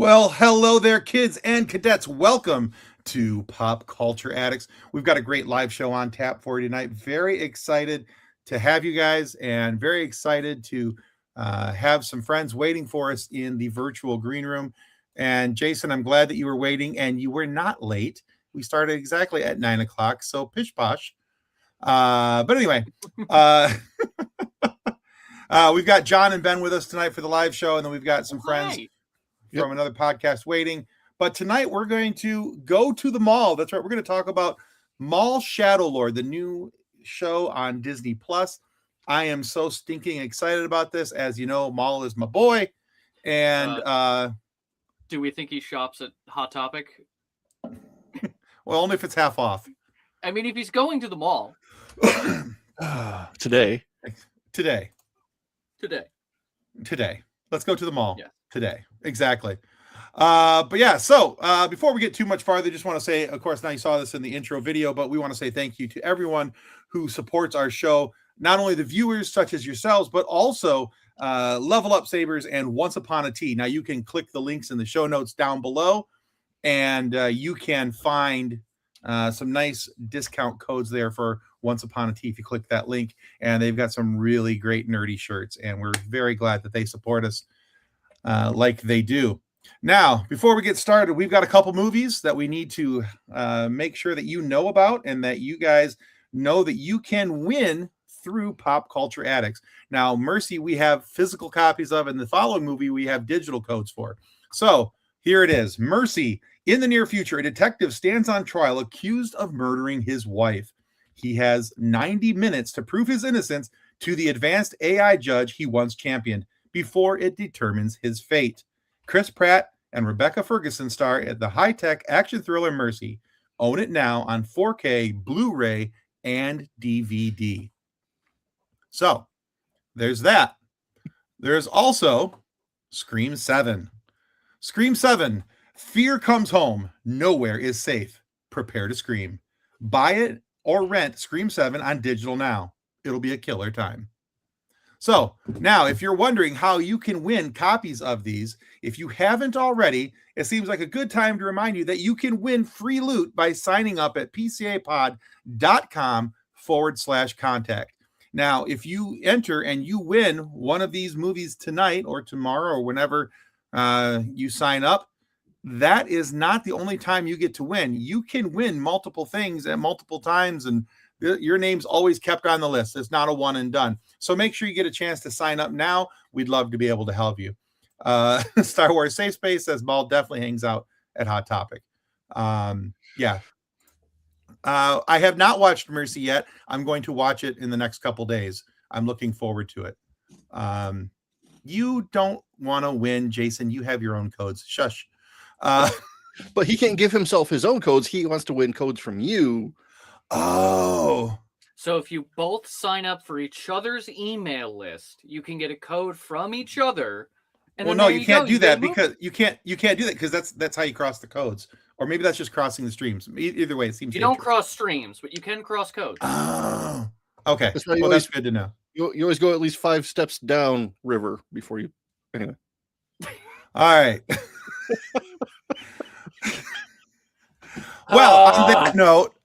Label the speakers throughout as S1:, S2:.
S1: Well, hello there, kids and cadets. Welcome to Pop Culture Addicts. We've got a great live show on tap for you tonight. Very excited to have you guys and very excited to have some friends waiting for us in the virtual green room. And Jason, I'm glad that you were waiting and you were not late. We started exactly at 9 o'clock, so pish posh. But anyway, we've got John and Ben with us tonight for the live show, and then we've got some friends from another podcast waiting. But tonight we're going to go to the mall. That's right. We're going to talk about Maul Shadow Lord, the new show on Disney Plus. I am so stinking excited about this. As you know, Maul is my boy. And
S2: do we think he shops at Hot Topic?
S1: Well, only if it's half off.
S2: I mean, if he's going to the mall.
S3: Today.
S1: Let's go to the mall.
S2: Yeah.
S1: Today. Exactly. But yeah, so before we get too much farther, just want to say, of course, now you saw this in the intro video, but we want to say thank you to everyone who supports our show. Not only the viewers such as yourselves, but also Level Up Sabers and Once Upon a Tea. Now you can click the links in the show notes down below, and you can find some nice discount codes there for Once Upon a Tea if you click that link. And they've got some really great nerdy shirts, and we're very glad that they support us like they do. Now, before we get started, we've got a couple movies that we need to make sure that you know about and that you guys know that you can win through Pop Culture Addicts. Now, Mercy, we have physical copies of, and the following movie we have digital codes for. So here it is. Mercy. In the near future, a detective stands on trial accused of murdering his wife. He has 90 minutes to prove his innocence to the advanced AI judge he once championed before it determines his fate. Chris Pratt and Rebecca Ferguson star at the high-tech action thriller Mercy. Own it now on 4K, Blu-ray, and DVD. So, there's that. There's also Scream 7. Scream 7. Fear comes home. Nowhere is safe. Prepare to scream. Buy it or rent Scream 7 on digital now. It'll be a killer time. So now, if you're wondering how you can win copies of these, if you haven't already, it seems like a good time to remind you that you can win free loot by signing up at pcapod.com/contact. Now, if you enter and you win one of these movies tonight or tomorrow or whenever you sign up, that is not the only time you get to win. You can win multiple things at multiple times, and your name's always kept on the list. It's not a one and done. So make sure you get a chance to sign up now. We'd love to be able to help you. Star Wars SafeSpace says Maul definitely hangs out at Hot Topic. Yeah. I have not watched Mercy yet. I'm going to watch it in the next couple days. I'm looking forward to it. You don't want to win, Jason. You have your own codes. Shush.
S3: But he can't give himself his own codes. He wants to win codes from you.
S1: Oh.
S2: So if you both sign up for each other's email list, you can get a code from each other. And
S1: well, no, you can't do that because you can't do that because that's how you cross the codes. Or maybe that's just crossing the streams. Either way, it seems
S2: you don't cross streams, but you can cross codes.
S1: Oh. Okay. Well, that's good to know.
S3: You always go at least 5 steps down river before you. Anyway.
S1: All right. Well, on that note,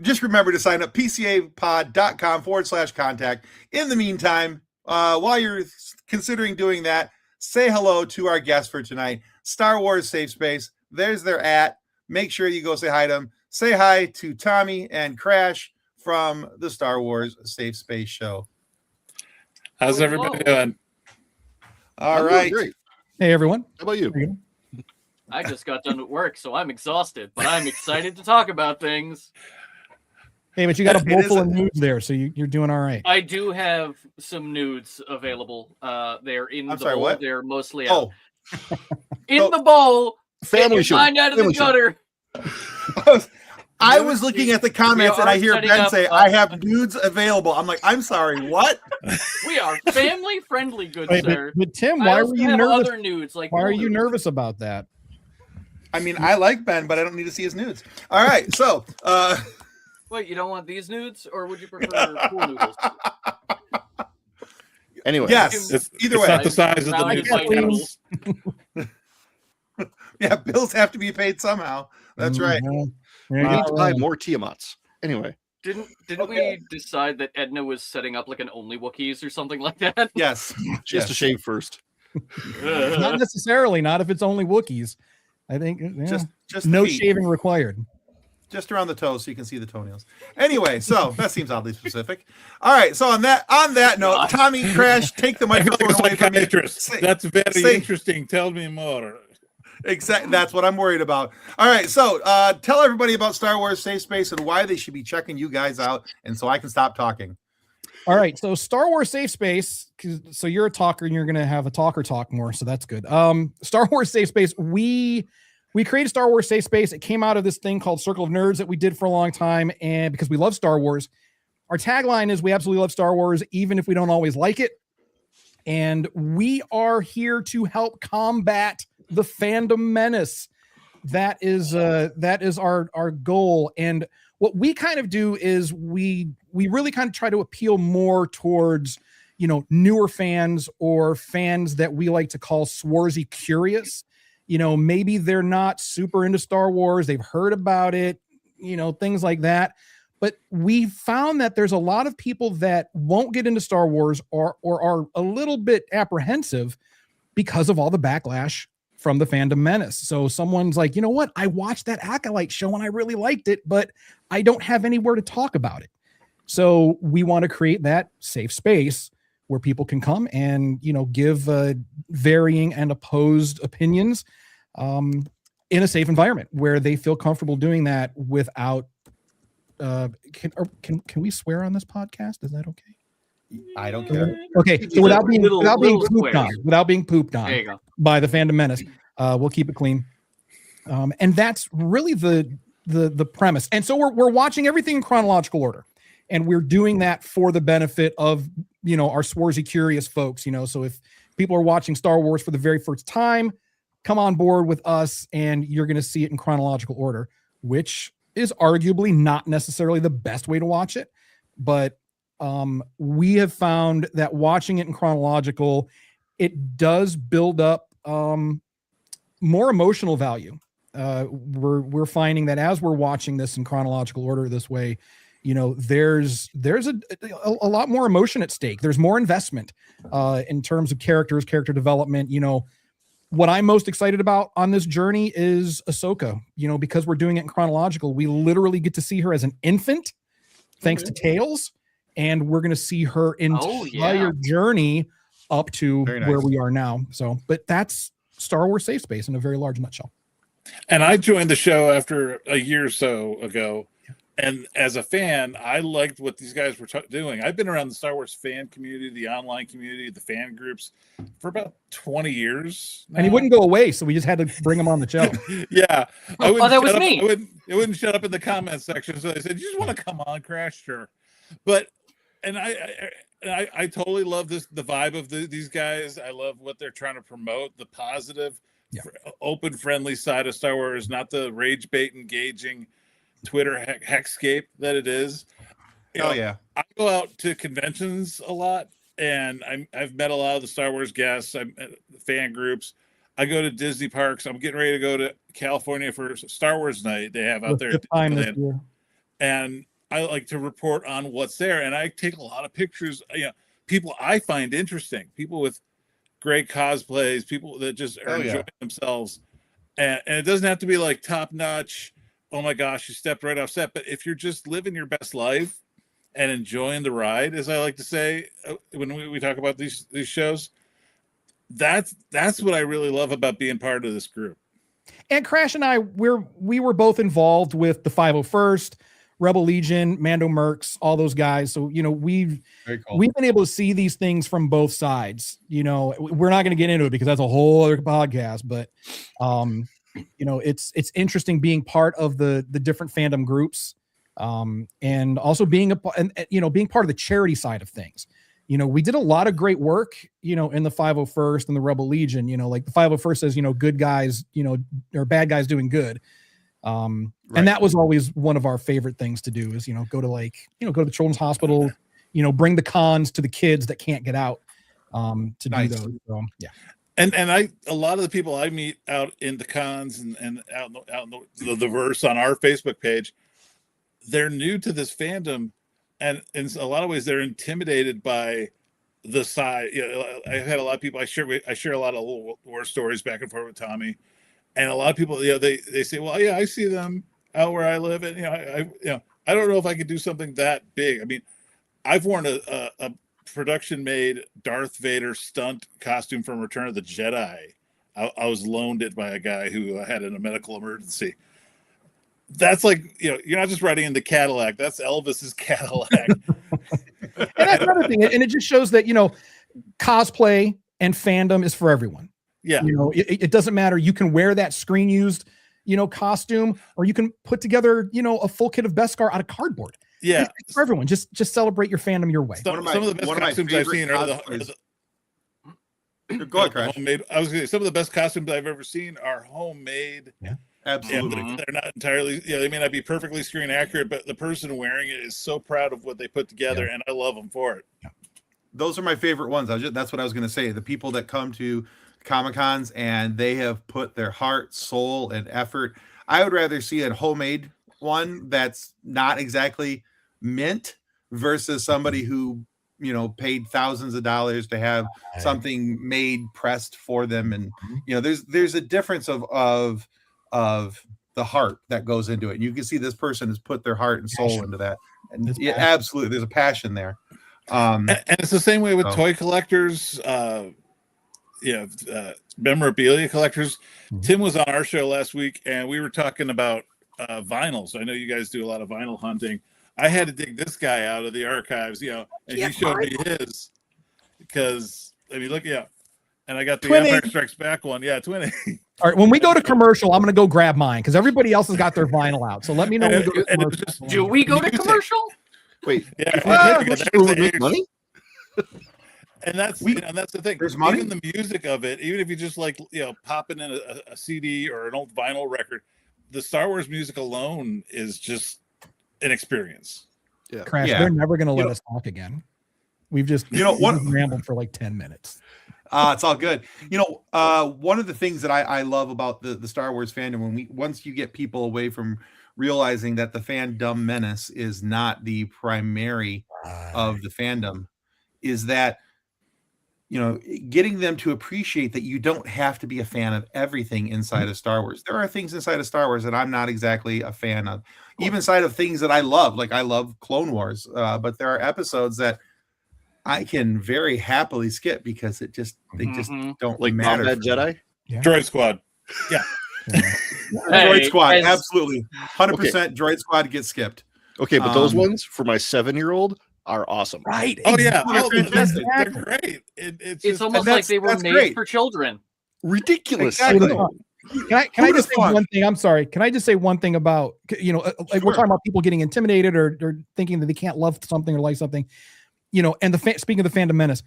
S1: just remember to sign up pcapod.com/contact. In the meantime, while you're considering doing that, say hello to our guest for tonight, Star Wars SafeSpace. There's their @ Make sure you go say hi to them. Say hi to Tommy and Crash from the Star Wars SafeSpace show.
S4: How's everybody doing?
S1: All right.
S3: Great.
S5: Hey, everyone.
S3: How about you?
S2: I just got done with work, so I'm exhausted, but I'm excited to talk about things.
S5: Hey, but you got a bowl full of nudes there, so you're doing all right.
S2: I do have some nudes available. They're in the bowl.
S1: What?
S2: They're mostly out.
S1: Oh.
S2: In the bowl.
S3: Family show.
S2: Find out of the gutter.
S1: I was looking at the comments and I hear Ben say, I have nudes available. I'm like, I'm sorry, what?
S2: We are family friendly, good sir.
S5: But Tim, why were you nervous?
S2: Other nudes, like
S5: why are you nervous about that?
S1: I mean, I like Ben, but I don't need to see his nudes. All right, so
S2: wait, you don't want these nudes, or would you prefer pool noodles?
S3: Anyway,
S1: yes, either way.
S4: It's not the size of the noodles.
S1: Yeah, bills have to be paid somehow. That's right.
S5: There you
S3: I need
S5: go.
S3: to buy more Tiamats. Anyway,
S2: Didn't
S1: Okay.
S2: we decide that Edna was setting up like an only Wookiees or something like that?
S1: Yes.
S3: she has to shave first.
S5: Not necessarily. Not if it's only Wookiees. I think
S1: Just
S5: no
S1: the feet.
S5: shaving required.
S1: Just around the toes so you can see the toenails. Anyway, so that seems oddly specific. All right, so on that note, Tommy, Crash, take the
S4: I feel like
S1: microphone
S4: a
S1: away from me.
S4: psychiatrist. That's very interesting. Tell me more.
S1: Exactly. That's what I'm worried about. All right, so tell everybody about Star Wars SafeSpace and why they should be checking you guys out, and so I can stop talking.
S5: All right, so Star Wars SafeSpace. So you're a talker, and you're going to have a talker talk more, so that's good. Star Wars SafeSpace. We created Star Wars SafeSpace. It came out of this thing called Circle of Nerds that we did for a long time, and because we love Star Wars, our tagline is "We absolutely love Star Wars, even if we don't always like it." And we are here to help combat the fandom menace. That is our goal. And what we kind of do is we really kind of try to appeal more towards, newer fans or fans that we like to call Swarzy curious. Maybe they're not super into Star Wars. They've heard about it, things like that. But we found that there's a lot of people that won't get into Star Wars or are a little bit apprehensive because of all the backlash from the fandom menace. So someone's like, you know what? I watched that Acolyte show and I really liked it, but I don't have anywhere to talk about it. So we want to create that safe space where people can come and, give varying and opposed opinions in a safe environment where they feel comfortable doing that without can we swear on this podcast? Is that okay?
S1: I don't care.
S5: Okay, so without being pooped on
S2: There you go.
S5: by the fandom menace, we'll keep it clean. And that's really the premise. And so we're watching everything in chronological order, and we're doing that for the benefit of our Swarzy curious folks. So if people are watching Star Wars for the very first time, come on board with us, and you're going to see it in chronological order, which is arguably not necessarily the best way to watch it, but we have found that watching it in chronological, it does build up more emotional value. We're finding that as we're watching this in chronological order this way, there's a lot more emotion at stake. There's more investment in terms of character development. What I'm most excited about on this journey is Ahsoka, because we're doing it in chronological. We literally get to see her as an infant, thanks to Tales, and we're going to see her entire journey up to where we are now. So, but that's Star Wars SafeSpace in a very large nutshell.
S4: And I joined the show after a year or so ago. And as a fan, I liked what these guys were doing. I've been around the Star Wars fan community, the online community, the fan groups for about 20 years now.
S5: And he wouldn't go away, so we just had to bring him on the show.
S4: Yeah.
S2: That was me.
S4: It wouldn't shut up in the comments section. So they said, "You just want to come on, Crash?" Sure. But, and I totally love the vibe of these guys. I love what they're trying to promote, the positive, open, friendly side of Star Wars, not the rage bait engaging Twitter hexscape that it is.
S1: Yeah.
S4: I go out to conventions a lot, and I've met a lot of the Star Wars guests. I'm at fan groups. I go to Disney parks. I'm getting ready to go to California for Star Wars night they have out there. And I like to report on what's there, and I take a lot of pictures. People I find interesting, people with great cosplays, people that just are enjoying themselves, and it doesn't have to be like top notch. Oh my gosh, you stepped right off set. But if you're just living your best life and enjoying the ride, as I like to say when we talk about these shows, that's what I really love about being part of this group.
S5: And Crash and I, we were both involved with the 501st, Rebel Legion, Mando Mercs, all those guys. So, we've been able to see these things from both sides. We're not going to get into it because that's a whole other podcast, but it's interesting being part of the different fandom groups, and also being being part of the charity side of things. We did a lot of great work, in the 501st and the Rebel Legion. Like the 501st says, good guys, or bad guys doing good. And that was always one of our favorite things to do is, go to the children's hospital, bring the cons to the kids that can't get out, to do those. So, yeah.
S4: And a lot of the people I meet out in the cons and out in the verse on our Facebook page, they're new to this fandom, and in a lot of ways they're intimidated by the size. I've had a lot of people. I share a lot of little war stories back and forth with Tommy, and a lot of people, they say, well, yeah, I see them out where I live, and I don't know if I could do something that big. I mean, I've worn a production made Darth Vader stunt costume from Return of the Jedi. I was loaned it by a guy who had a medical emergency. That's like, you're not just riding in the Cadillac. That's Elvis's Cadillac.
S5: And that's another thing. And it just shows that, cosplay and fandom is for everyone.
S4: Yeah.
S5: It doesn't matter. You can wear that screen used, costume, or you can put together, a full kit of Beskar out of cardboard.
S4: Yeah.
S5: It's for everyone. Just celebrate your fandom your way.
S4: Some of the best costumes I've seen are the
S1: Go ahead, Crash.
S4: homemade. I was going to say, some of the best costumes I've ever seen are homemade.
S5: Yeah.
S1: Absolutely.
S4: And they're not entirely, they may not be perfectly screen accurate, but the person wearing it is so proud of what they put together, and I love them for it.
S5: Yeah.
S1: Those are my favorite ones. That's what I was going to say. The people that come to Comic-Cons and they have put their heart, soul, and effort. I would rather see a homemade one that's not exactly mint versus somebody who, paid thousands of dollars to have something made, pressed for them. And, there's a difference of the heart that goes into it. And you can see this person has put their heart and soul into that. And absolutely, there's a passion there.
S4: And it's the same way with toy collectors, memorabilia collectors. Tim was on our show last week, and we were talking about vinyls. I know you guys do a lot of vinyl hunting. I had to dig this guy out of the archives, and he showed me his, because look, and I got the
S5: Twinning.
S4: Empire Strikes Back one, Twinning.
S5: All right, when we go to commercial, I'm going to go grab mine because everybody else has got their vinyl out. So let me know when we go to commercial.
S2: Do we go to commercial?
S3: Wait,
S4: There's
S3: money?
S4: And that's the thing.
S1: There's money?
S4: Even the music of it, even if you just popping in a CD or an old vinyl record, the Star Wars music alone is just an experience.
S3: Yeah.
S5: Crash, they're never going to let us talk again. We've just rambled for like 10 minutes.
S1: It's all good. One of the things that I love about the Star Wars fandom, once you get people away from realizing that the fandom menace is not the primary of the fandom, is that getting them to appreciate that you don't have to be a fan of everything inside of Star Wars. There are things inside of Star Wars that I'm not exactly a fan of, even inside of things that I love. Like I love Clone Wars, but there are episodes that I can very happily skip because they just don't
S3: Like
S1: matter.
S3: Combat Jedi?
S5: Yeah.
S4: Droid Squad. Yeah.
S1: Droid Squad,
S2: guys,
S1: absolutely. 100% Droid Squad gets skipped.
S3: Okay, but those ones for my 7-year-old are awesome.
S5: Right.
S4: Oh yeah,
S1: They're fantastic.
S4: they're great. It's
S2: almost like they were
S1: that's
S2: made
S1: great.
S2: for children.
S3: Ridiculous.
S1: Exactly.
S5: Can I
S1: Who
S5: just say
S1: would've
S5: one thing? I'm sorry. Can I just say one thing about, like we're
S1: Sure.
S5: talking about people getting intimidated or thinking that they can't love something or like something, and speaking of the fandom menace,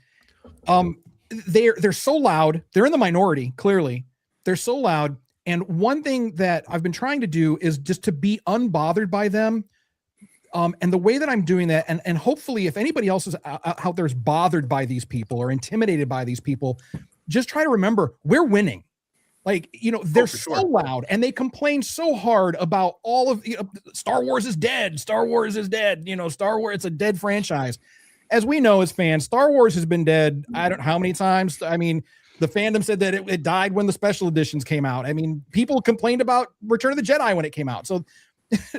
S5: they're so loud. They're in the minority, clearly. They're so loud. And one thing that I've been trying to do is just to be unbothered by them. And the way that I'm doing that, and hopefully if anybody else is out there is bothered by these people or intimidated by these people, just try to remember we're winning. Like, they're so loud and they complain so hard about all of Star Wars is dead. Star Wars is dead. Star Wars, it's a dead franchise. As we know as fans, Star Wars has been dead. I don't know how many times. I mean, the fandom said that it died when the special editions came out. I mean, people complained about Return of the Jedi when it came out. So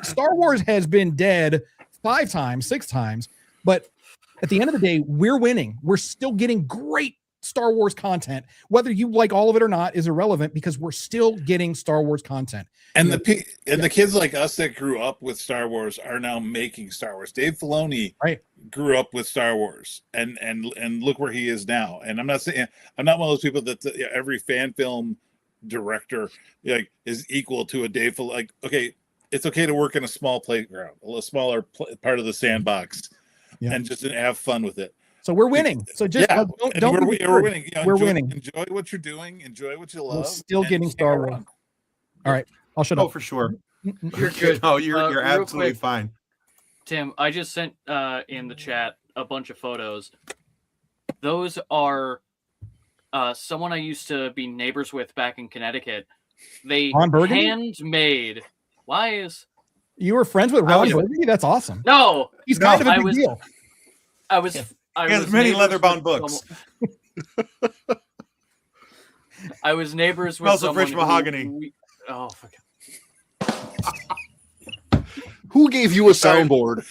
S5: Star Wars has been dead 5 times, 6 times. But at the end of the day, we're winning. We're still getting great Star Wars content. Whether you like all of it or not is irrelevant because we're still getting Star Wars content.
S4: And the kids like us that grew up with Star Wars are now making Star Wars. Dave Filoni grew up with Star Wars, and look where he is now. And I'm not one of those people that every fan film director is equal to a Dave Filoni. Like, okay, it's okay to work in a small playground, a smaller part of the sandbox, and just have fun with it.
S5: So we're winning. So just don't
S4: we're winning.
S5: We're winning.
S4: Enjoy what you're doing. Enjoy what you love.
S5: We're still getting Star Wars. All right, I'll shut up.
S1: Oh, for sure.
S2: You're good.
S1: No, you're
S2: Real
S1: absolutely
S2: quick,
S1: fine.
S2: Tim, I just sent in the chat a bunch of photos. Those are someone I used to be neighbors with back in Connecticut. They
S5: Ron Burgundy?
S2: handmade. Why is
S5: You were friends with
S2: I
S5: Ron
S2: was-
S5: Burgundy? That's awesome.
S2: no?
S5: He's
S1: No,
S5: kind of a
S2: I
S5: big
S2: was-
S5: deal.
S2: I was. I
S1: He has
S2: was
S1: many
S2: neighbors
S1: leather-bound
S2: with
S1: books.
S2: I was neighbors with
S1: Smells of
S2: someone
S1: rich mahogany.
S2: Oh, fuck.
S3: Who gave you a
S1: Sorry.
S3: soundboard?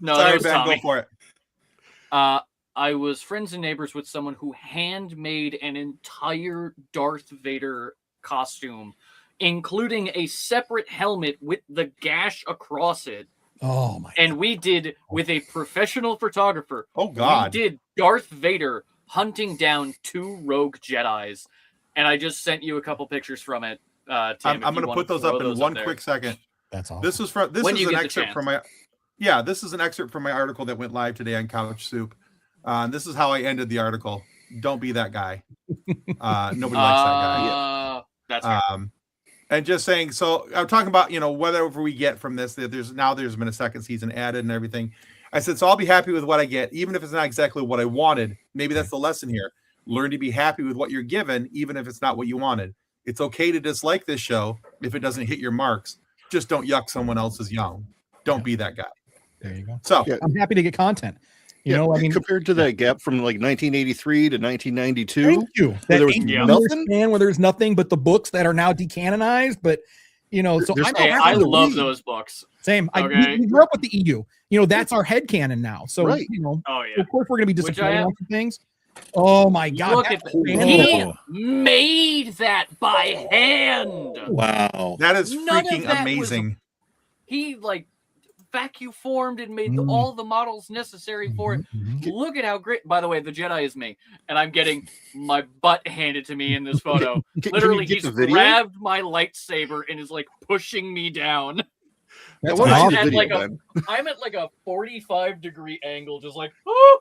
S2: No, that
S1: Sorry,
S2: was
S1: Ben,
S2: Tommy.
S1: go for it.
S2: I was friends and neighbors with someone who handmade an entire Darth Vader costume, including a separate helmet with the gash across it.
S5: Oh my!
S2: And we did with a professional photographer.
S1: Oh, God.
S2: We did Darth Vader hunting down 2 rogue Jedis, and I just sent you a couple pictures from it. Tim,
S1: I'm
S2: if you
S1: going to
S2: wanna
S1: put those
S2: throw
S1: up in
S2: those
S1: one
S2: there.
S1: quick second.
S5: That's awesome.
S1: This is
S2: When
S1: an
S2: you get the
S1: excerpt
S2: chance.
S1: from my this is an excerpt from my article that went live today on Couch Soup. This is how I ended the article. Don't be that guy. Nobody likes that guy.
S2: That's fair.
S1: And just saying, so I'm talking about, whatever we get from this, that there's been a second season added and everything. I said, so I'll be happy with what I get, even if it's not exactly what I wanted. Maybe that's the lesson here. Learn to be happy with what you're given, even if it's not what you wanted. It's okay to dislike this show if it doesn't hit your marks. Just don't yuck someone else's yum. Don't be that guy.
S5: There you go.
S1: So
S3: Yeah.
S5: I'm happy to get content. You know, I mean,
S3: compared to that gap from like 1983 to 1992,
S5: thank you.
S3: where
S5: That
S3: there was
S5: 18
S3: nothing?
S5: year span where there's nothing but the books that are now decanonized. But so
S3: There's
S5: I'm
S3: no
S2: Hey,
S5: happy
S2: I
S5: to
S2: love
S5: read.
S2: those books.
S5: Same.
S2: Okay.
S5: We grew up with the EU. That's our headcanon now. So
S3: Right.
S2: Oh yeah.
S5: of course we're gonna be
S2: Which I
S5: disappointed
S2: am.
S5: on some things. Oh my God!
S2: Look
S5: that
S2: at
S5: fan-
S2: He
S4: Oh.
S2: made that by hand.
S4: Wow.
S1: that is
S2: None of
S1: freaking
S2: that was-
S1: amazing.
S2: He vacuum formed and made
S5: Mm.
S2: all the models necessary for it.
S5: Mhm.
S2: Look at how great. By the way, the Jedi is me, and I'm getting my butt handed to me in this photo.
S3: Can
S2: Literally,
S3: you get
S2: he's
S3: the video?
S2: grabbed my lightsaber and is pushing me down.
S3: I
S5: That's
S3: want to see
S2: awesome.
S3: the
S2: At
S3: video,
S2: like a-
S3: man.
S2: I'm at a 45-degree angle, just oh,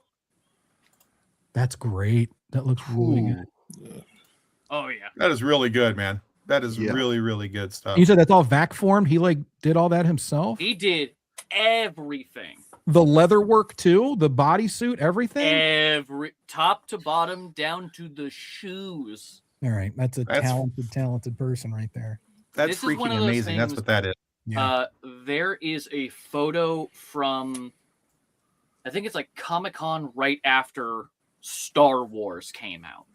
S5: That's great. That looks really
S3: Ooh.
S5: good.
S2: oh yeah.
S1: That is really good, man. That is
S3: Yeah.
S1: really, really good stuff.
S5: You said that's all vac formed. He did all that himself.
S2: He did everything,
S5: The leather work too. The bodysuit, everything.
S2: every top to bottom, down to the shoes.
S5: All right, that's a
S1: That's-
S5: talented person right there.
S1: That's
S2: This is one
S1: freaking
S2: of those
S1: amazing. That's
S2: things-
S1: what that is.
S5: Yeah.
S2: There is a photo from, I think it's Comic-Con right after Star Wars came out.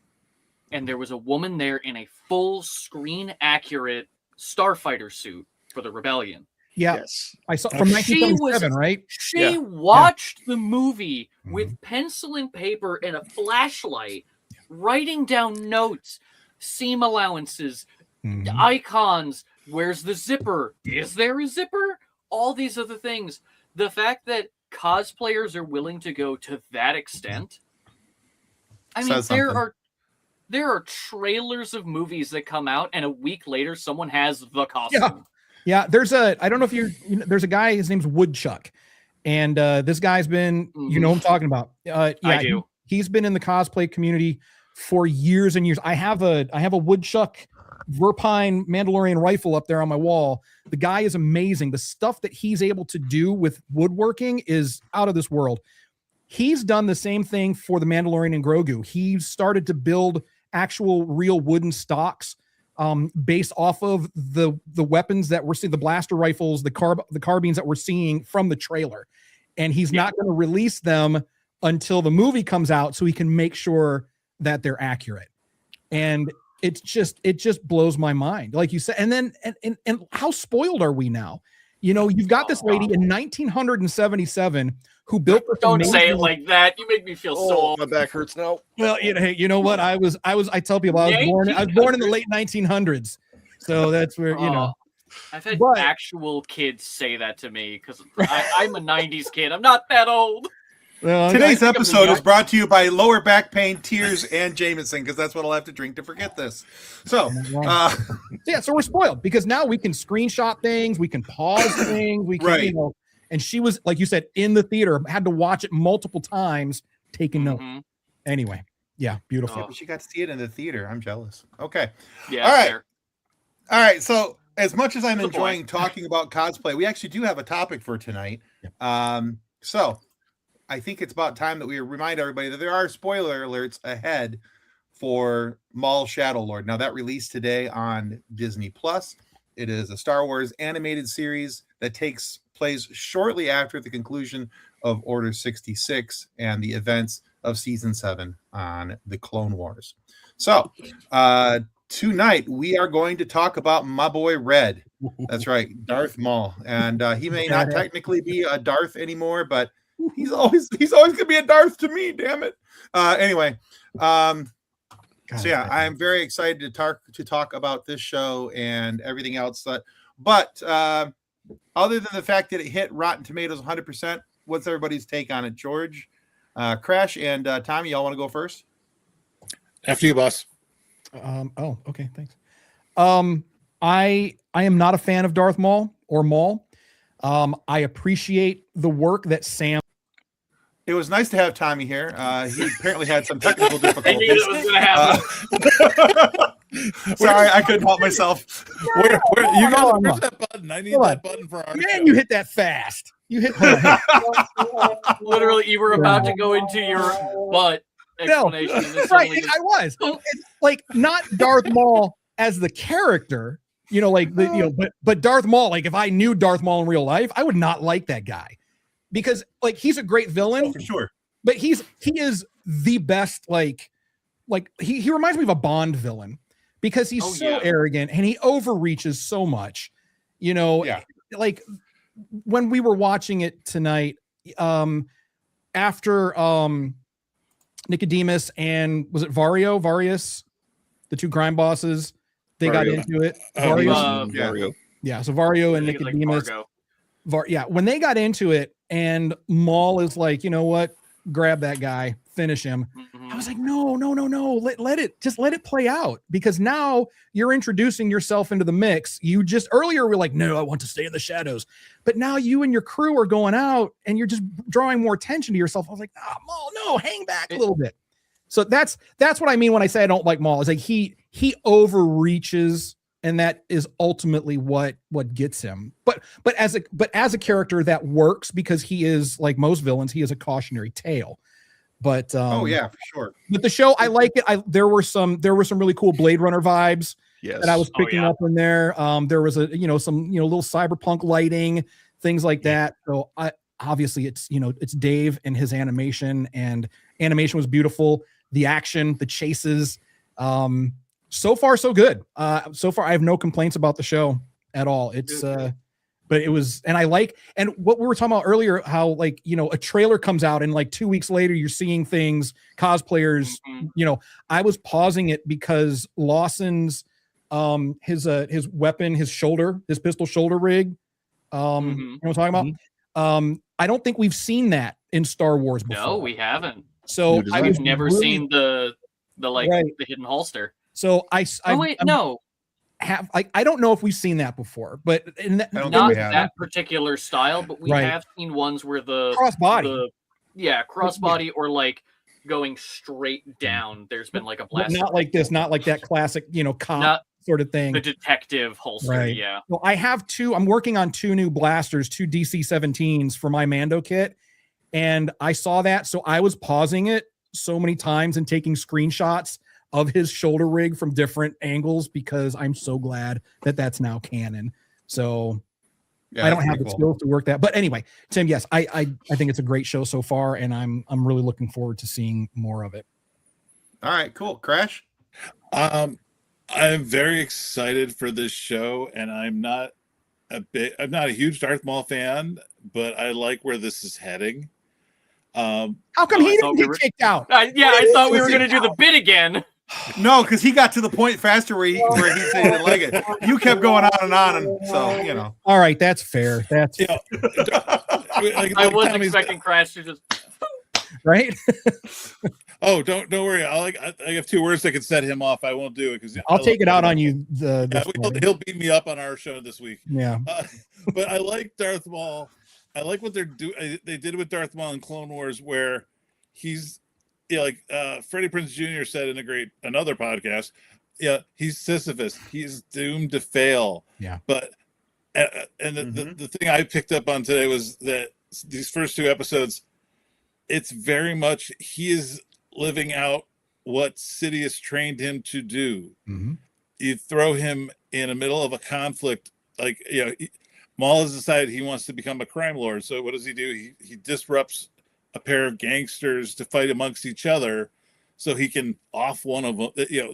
S2: And there was a woman there in a full screen accurate starfighter suit for the Rebellion.
S5: Yeah,
S3: Yes.
S5: I saw from
S2: She
S5: 1977,
S2: was-
S5: right?
S2: She
S3: Yeah.
S2: watched the movie
S5: Mhm.
S2: with pencil and paper and a flashlight, writing down notes, seam allowances,
S5: Mhm.
S2: icons. Where's the zipper? Is there a zipper? All these other things. The fact that cosplayers are willing to go to that extent. I mean,
S1: Says
S2: there
S1: something.
S2: are trailers of movies that come out, and a week later, someone has the costume.
S5: Yeah, I don't know if there's a guy, his name's Woodchuck. And this guy's been, you know what I'm talking about. Yeah,
S2: I do.
S5: He's been in the cosplay community for years and years. I have a Woodchuck Verpine Mandalorian rifle up there on my wall. The guy is amazing. The stuff that he's able to do with woodworking is out of this world. He's done the same thing for the Mandalorian and Grogu. He started to build actual real wooden stocks based off of the weapons that we're seeing, the blaster rifles, the carbines that we're seeing from the trailer. And he's not going to release them until the movie comes out so he can make sure that they're accurate. And it just blows my mind. Like you said, and then and how spoiled are we now? You've got this lady in 1977 who built this
S2: Don't say it
S5: amazing-
S2: like that. You make me feel
S3: Oh,
S2: so.
S3: my back hurts now.
S5: Well, hey, you know what? I tell people I was born in the late 1900s. So that's where,
S2: I've had
S5: But-
S2: actual kids say that to me because I'm a 90s kid. I'm not that old.
S5: well,
S1: Today's
S2: think I'm
S1: episode
S2: young.
S1: is brought to you by lower back pain, tears, and Jameson, because that's what I'll have to drink to forget this. So,
S5: so we're spoiled because now we can screenshot things, we can pause things, we can,
S1: Right.
S5: and she was, like you said, in the theater, had to watch it multiple times, taking notes.
S2: Mhm.
S5: Anyway, yeah, beautiful.
S2: Oh.
S1: she got to see it in the theater. I'm jealous. Okay.
S2: Yeah.
S1: All right.
S2: fair.
S1: All right. So, as much as I'm
S2: Good
S1: enjoying
S2: point.
S1: talking about cosplay, we actually do have a topic for tonight.
S5: Yep.
S1: So, I think it's about time that we remind everybody that there are spoiler alerts ahead for Maul Shadow Lord. Now that released today on Disney Plus. It is a Star Wars animated series that takes place shortly after the conclusion of Order 66 and the events of Season 7 on the Clone Wars. So tonight we are going to talk about my boy Red. That's right, Darth Maul. And he may not technically be a Darth anymore, but he's always gonna be a Darth to me, damn it. Anyway, so yeah, I am very excited to talk about this show and everything else. But other than the fact that it hit Rotten Tomatoes 100%, what's everybody's take on it? George, Crash, and Tommy, y'all want to go first?
S4: After you, boss.
S5: Oh, okay, thanks. I am not a fan of Darth Maul or Maul. I appreciate the work that Sam.
S1: It was nice to have Tommy here. He apparently had some technical difficulties.
S2: I knew it was going to happen.
S1: Sorry, I couldn't help myself.
S4: Where you got press that button? I need that button for our
S5: Man,
S4: show.
S5: you hit that fast. You hit.
S2: Literally, you were about to go into your butt explanation. And then
S5: Right,
S2: suddenly
S5: I was. It's like not Darth Maul as the character, but Darth Maul. Like if I knew Darth Maul in real life, I would not like that guy because like he's a great villain,
S1: Oh, for sure.
S5: but he is the best. Like he reminds me of a Bond villain because he's so arrogant and he overreaches so much. Like when we were watching it tonight, after Nicodemus and was it Varius, the two crime bosses, they got into it.
S4: Vario.
S5: Yeah, so Vario and
S2: I think it's like
S5: Nicodemus.
S2: Fargo.
S5: When they got into it, and Maul is like, you know what? Grab that guy, finish him. I was like, no. Let it play out because now you're introducing yourself into the mix. You just earlier were like, no, I want to stay in the shadows. But now you and your crew are going out and you're just drawing more attention to yourself. I was like, Maul, no, hang back a little bit. So that's what I mean when I say I don't like Maul. It's like he overreaches, and that is ultimately what gets him. But as a character that works because he is like most villains, he is a cautionary tale. But
S1: Oh yeah, for sure.
S5: But the show, I like it. There were some really cool Blade Runner vibes that I was picking up in there. There was some little cyberpunk lighting, things like that. So obviously it's Dave and his animation, and animation was beautiful. The action, the chases, so far so good. So far I have no complaints about the show at all. It's but it was, and I like, and what we were talking about earlier, how like, a trailer comes out and like 2 weeks later you're seeing things, cosplayers, I was pausing it because Lawson's, his weapon, his pistol shoulder rig, you know what I'm talking about? I don't think we've seen that in Star Wars before.
S2: No, we haven't.
S5: So
S2: I've never seen the hidden holster.
S5: So
S2: I
S5: don't know if we've seen that before, but
S2: not that particular style, but we have seen ones where the
S5: crossbody,
S2: crossbody, or like going straight down. There's been like a blast,
S5: not like this, not like that classic, cop sort of thing.
S2: The detective holster, yeah.
S5: Well, I have two. I'm working on two new blasters, two DC-17s for my Mando kit, and I saw that, so I was pausing it so many times and taking screenshots of his shoulder rig from different angles because I'm so glad that that's now canon. So I don't have the skills to work that. But anyway, Tim, yes, I think it's a great show so far, and I'm really looking forward to seeing more of it.
S1: All right, cool. Crash?
S4: I'm very excited for this show, and I'm not a huge Darth Maul fan, but I like where this is heading.
S5: How come he didn't get kicked out?
S2: I thought we were going to do the bit again.
S1: No, because he got to the point faster where he said he didn't like it. You kept going on, and so
S5: All right, that's fair. That's
S2: I wasn't expecting Crash to just
S5: right.
S4: Oh, don't worry. I have two words that can set him off. I won't do it because
S5: I'll take it out on you.
S4: He'll beat me up on our show this week.
S5: Yeah,
S4: but I like Darth Maul. I like what they did with Darth Maul in Clone Wars, where he's Freddie Prinze Jr. said in another podcast. Yeah, he's Sisyphus. He's doomed to fail.
S5: Yeah,
S4: but the thing I picked up on today was that these first two episodes, it's very much he is living out what Sidious trained him to do.
S5: Mhm.
S4: You throw him in the middle of a conflict, like Maul has decided he wants to become a crime lord. So what does he do? He disrupts a pair of gangsters to fight amongst each other, so he can off one of them.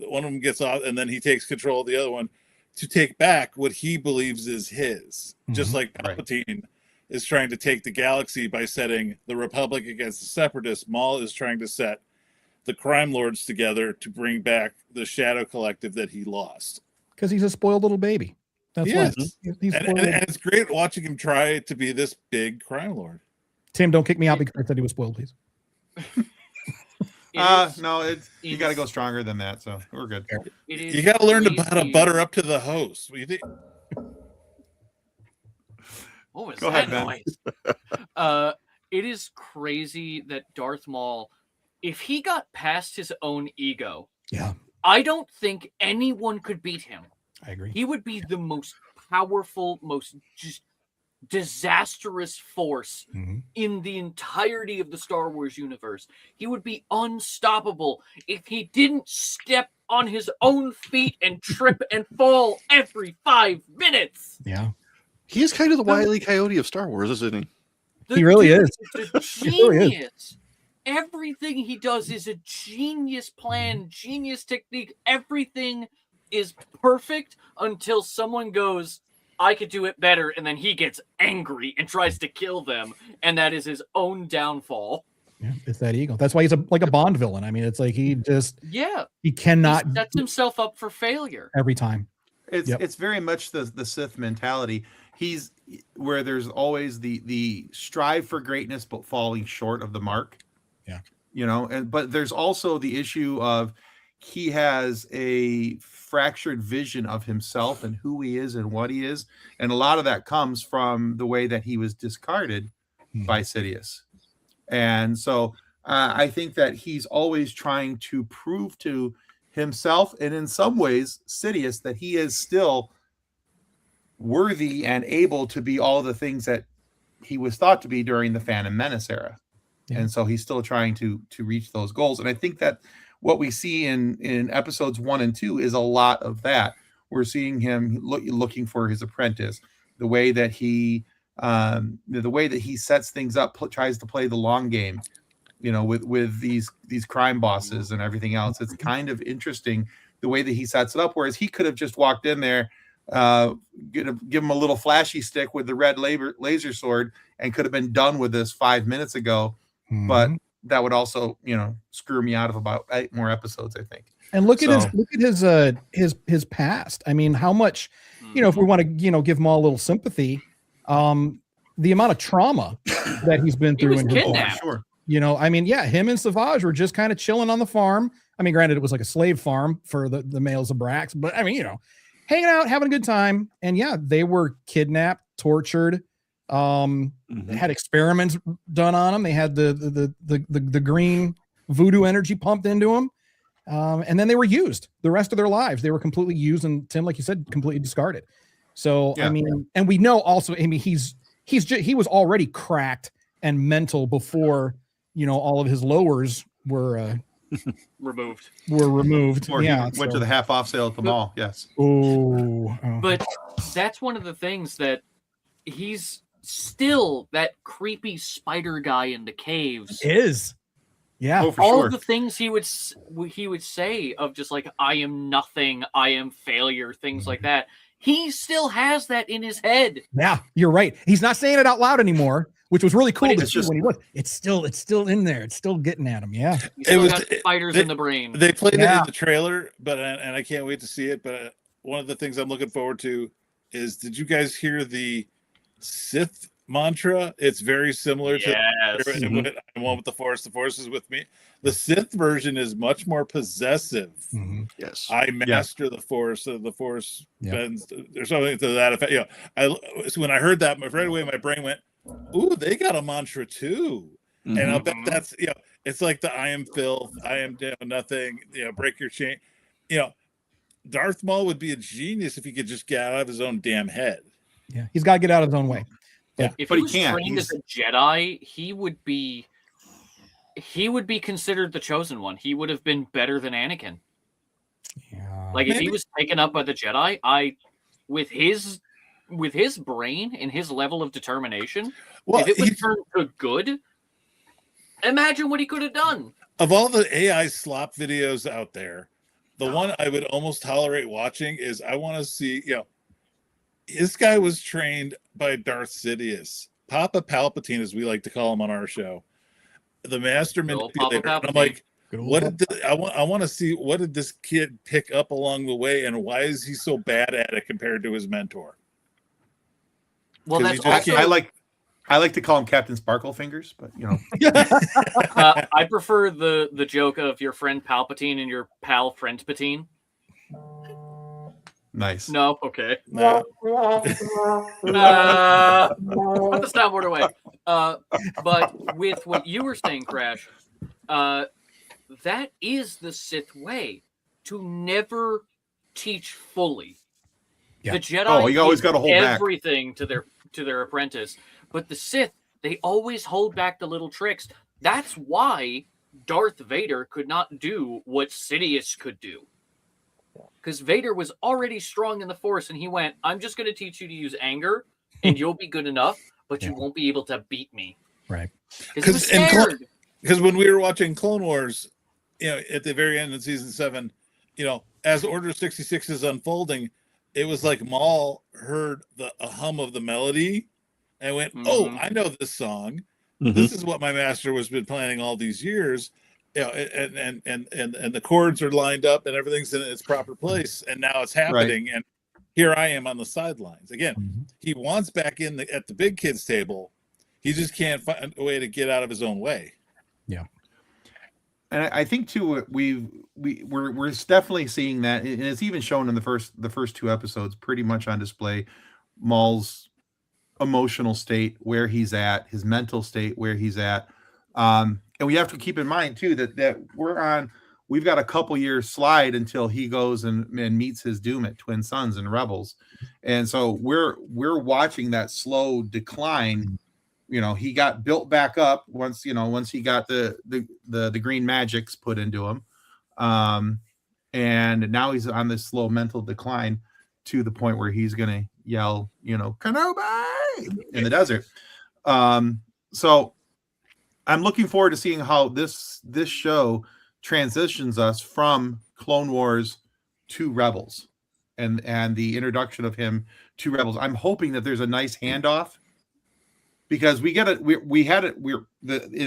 S4: One of them gets off, and then he takes control of the other one to take back what he believes is his. Just like Palpatine is trying to take the galaxy by setting the Republic against the Separatists, Maul is trying to set the crime lords together to bring back the Shadow Collective that he lost.
S5: Because he's a spoiled little baby. That's why. He's
S4: and it's great watching him try to be this big crime lord.
S5: Tim, don't kick me out because I said he was spoiled, please.
S1: No, you got to go stronger than that. So we're good.
S4: You got to learn to butter up to the host. What do you think?
S2: What was
S1: Go
S2: that
S1: ahead, Ben.
S2: noise? It is crazy that Darth Maul, if he got past his own ego, I don't think anyone could beat him.
S5: I agree.
S2: He would be the most powerful, most just disastrous force in the entirety of the Star Wars universe. He would be unstoppable if he didn't step on his own feet and trip and fall every 5 minutes.
S5: Yeah.
S3: He is kind of the Wile E. Coyote of Star Wars, isn't he?
S5: He really is.
S2: The genius. Everything he does is a genius plan, genius technique. Everything is perfect until someone goes, I could do it better, and then he gets angry and tries to kill them, and that is his own downfall.
S5: Yeah, it's that ego. That's why he's like a Bond villain. I mean, it's like he cannot
S2: he sets himself up for failure
S5: every time.
S1: It's very much the Sith mentality. He's where there's always the strive for greatness but falling short of the mark. Yeah. But there's also the issue of he has a fractured vision of himself and who he is and what he is. And a lot of that comes from the way that he was discarded by Sidious. And so I think that he's always trying to prove to himself and in some ways Sidious that he is still worthy and able to be all the things that he was thought to be during the Phantom Menace era. Yeah. And so he's still trying to reach those goals. And I think that what we see in episodes 1 and 2 is a lot of that. We're seeing him looking for his apprentice, the way that he sets things up, tries to play the long game, with these crime bosses and everything else. It's kind of interesting the way that he sets it up. Whereas he could have just walked in there, give him a little flashy stick with the red laser sword, and could have been done with this 5 minutes ago. But that would also, screw me out of about 8 more episodes, I think.
S5: And look at his past. I mean, how much, if we want to, give Maul a little sympathy, the amount of trauma that he's been through in his life.
S1: Sure.
S5: Him and Savage were just kind of chilling on the farm. I mean, granted, it was like a slave farm for the males of Brax, but I mean, hanging out, having a good time. And yeah, they were kidnapped, tortured, had experiments done on them. They had the green voodoo energy pumped into them. And then they were used the rest of their lives. They were completely used. And Tim, like you said, completely discarded. So, yeah. I mean, and we know also, I mean, he was already cracked and mental before, all of his lowers were
S2: removed.
S1: Or he went to the half off sale at the mall. Yes.
S5: Oh.
S2: But that's one of the things that he's still that creepy spider guy in the caves.
S5: Is. Yeah.
S1: Oh, for
S2: all
S1: sure.
S2: of the things he would say of just like, I am nothing, I am failure, things like that. He still has that in his head.
S5: Yeah, you're right. He's not saying it out loud anymore, which was really cool to see when he was. It's still in there. It's still getting at him. Yeah.
S2: It was spiders in the brain.
S4: They played it in the trailer, and I can't wait to see it. But one of the things I'm looking forward to is, did you guys hear the Sith mantra? It's very similar to I want with the Force is with me. The Sith version is much more possessive.
S3: Yes,
S4: I master the Force. The Force bends. There's something to that effect. So when I heard that, right away my brain went, "Ooh, they got a mantra too." And I'll bet that's it's like the I am filth, I am nothing. Break your chain. Darth Maul would be a genius if he could just get out of his own damn head.
S5: Yeah, he's got to get out of his own way.
S2: If he was trained as a Jedi, he would be he would be considered the chosen one. He would have been better than Anakin.
S5: Yeah.
S2: Like if he
S4: Maybe.
S2: was taken up by the Jedi, with his brain and his level of determination,
S4: Well,
S2: if it was turned to good, imagine what he could have done.
S4: of all the AI slop videos out there, the one I would almost tolerate watching is I want to see, this guy was trained by Darth Sidious, Papa Palpatine, as we like to call him on our show, the master
S2: Good old Papa
S4: manipulator. And I'm
S2: Palpatine.
S4: like, I want to see what did this kid pick up along the way, and why is he so bad at it compared to his mentor?
S2: Well,
S4: 'Cause
S2: that's
S4: he just
S2: also,
S1: I like to call him Captain Sparkle Fingers, but
S2: I prefer the joke of your friend Palpatine and your pal Friend Patine.
S1: nice.
S2: No, okay.
S4: Nah.
S2: Put the soundboard away. But with what you were saying, Crash, that is the Sith way, to never teach fully.
S5: Yeah.
S2: The Jedi
S1: Oh, you always
S2: give
S1: gotta hold back.
S2: everything to their apprentice, but the Sith, they always hold back the little tricks. That's why Darth Vader could not do what Sidious could do. Because Vader was already strong in the Force, and he went, I'm just going to teach you to use anger, and you'll be good enough, but you won't be able to beat me.
S5: Right.
S2: Because he was scared.
S4: Because when we were watching Clone Wars, at the very end of season 7, as Order 66 is unfolding, it was like Maul heard a hum of the melody and went, "Oh, I know this song. This is what my master was been playing all these years." And the chords are lined up and everything's in its proper place, and now it's happening. And here I am on the sidelines again. He wants back at the big kids table. He just can't find a way to get out of his own way.
S5: Yeah.
S1: And I think too, we're definitely seeing that, and it's even shown in the first 2 episodes, pretty much on display. Maul's emotional state, where he's at, his mental state, where he's at, and we have to keep in mind too that we've got a couple years slide until he goes and meets his doom at Twin Suns and Rebels, and so we're watching that slow decline. He got built back up once he got the green magics put into him. And now he's on this slow mental decline to the point where he's going to yell, Kenobi in the desert. So I'm looking forward to seeing how this show transitions us from Clone Wars to Rebels and the introduction of him to Rebels. I'm hoping that there's a nice handoff, because in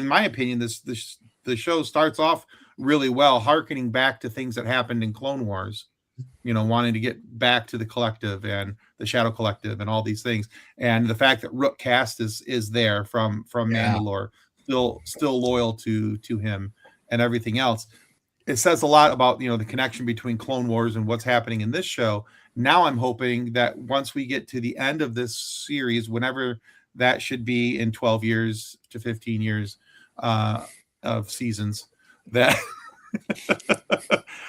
S1: my opinion, the show starts off really well, hearkening back to things that happened in Clone Wars, wanting to get back to the Collective and the Shadow Collective and all these things. And the fact that Rook Cast is there from Mandalore, still loyal to him and everything else. It says a lot about, the connection between Clone Wars and what's happening in this show. Now I'm hoping that once we get to the end of this series, whenever that should be in 12 years to 15 years of seasons, that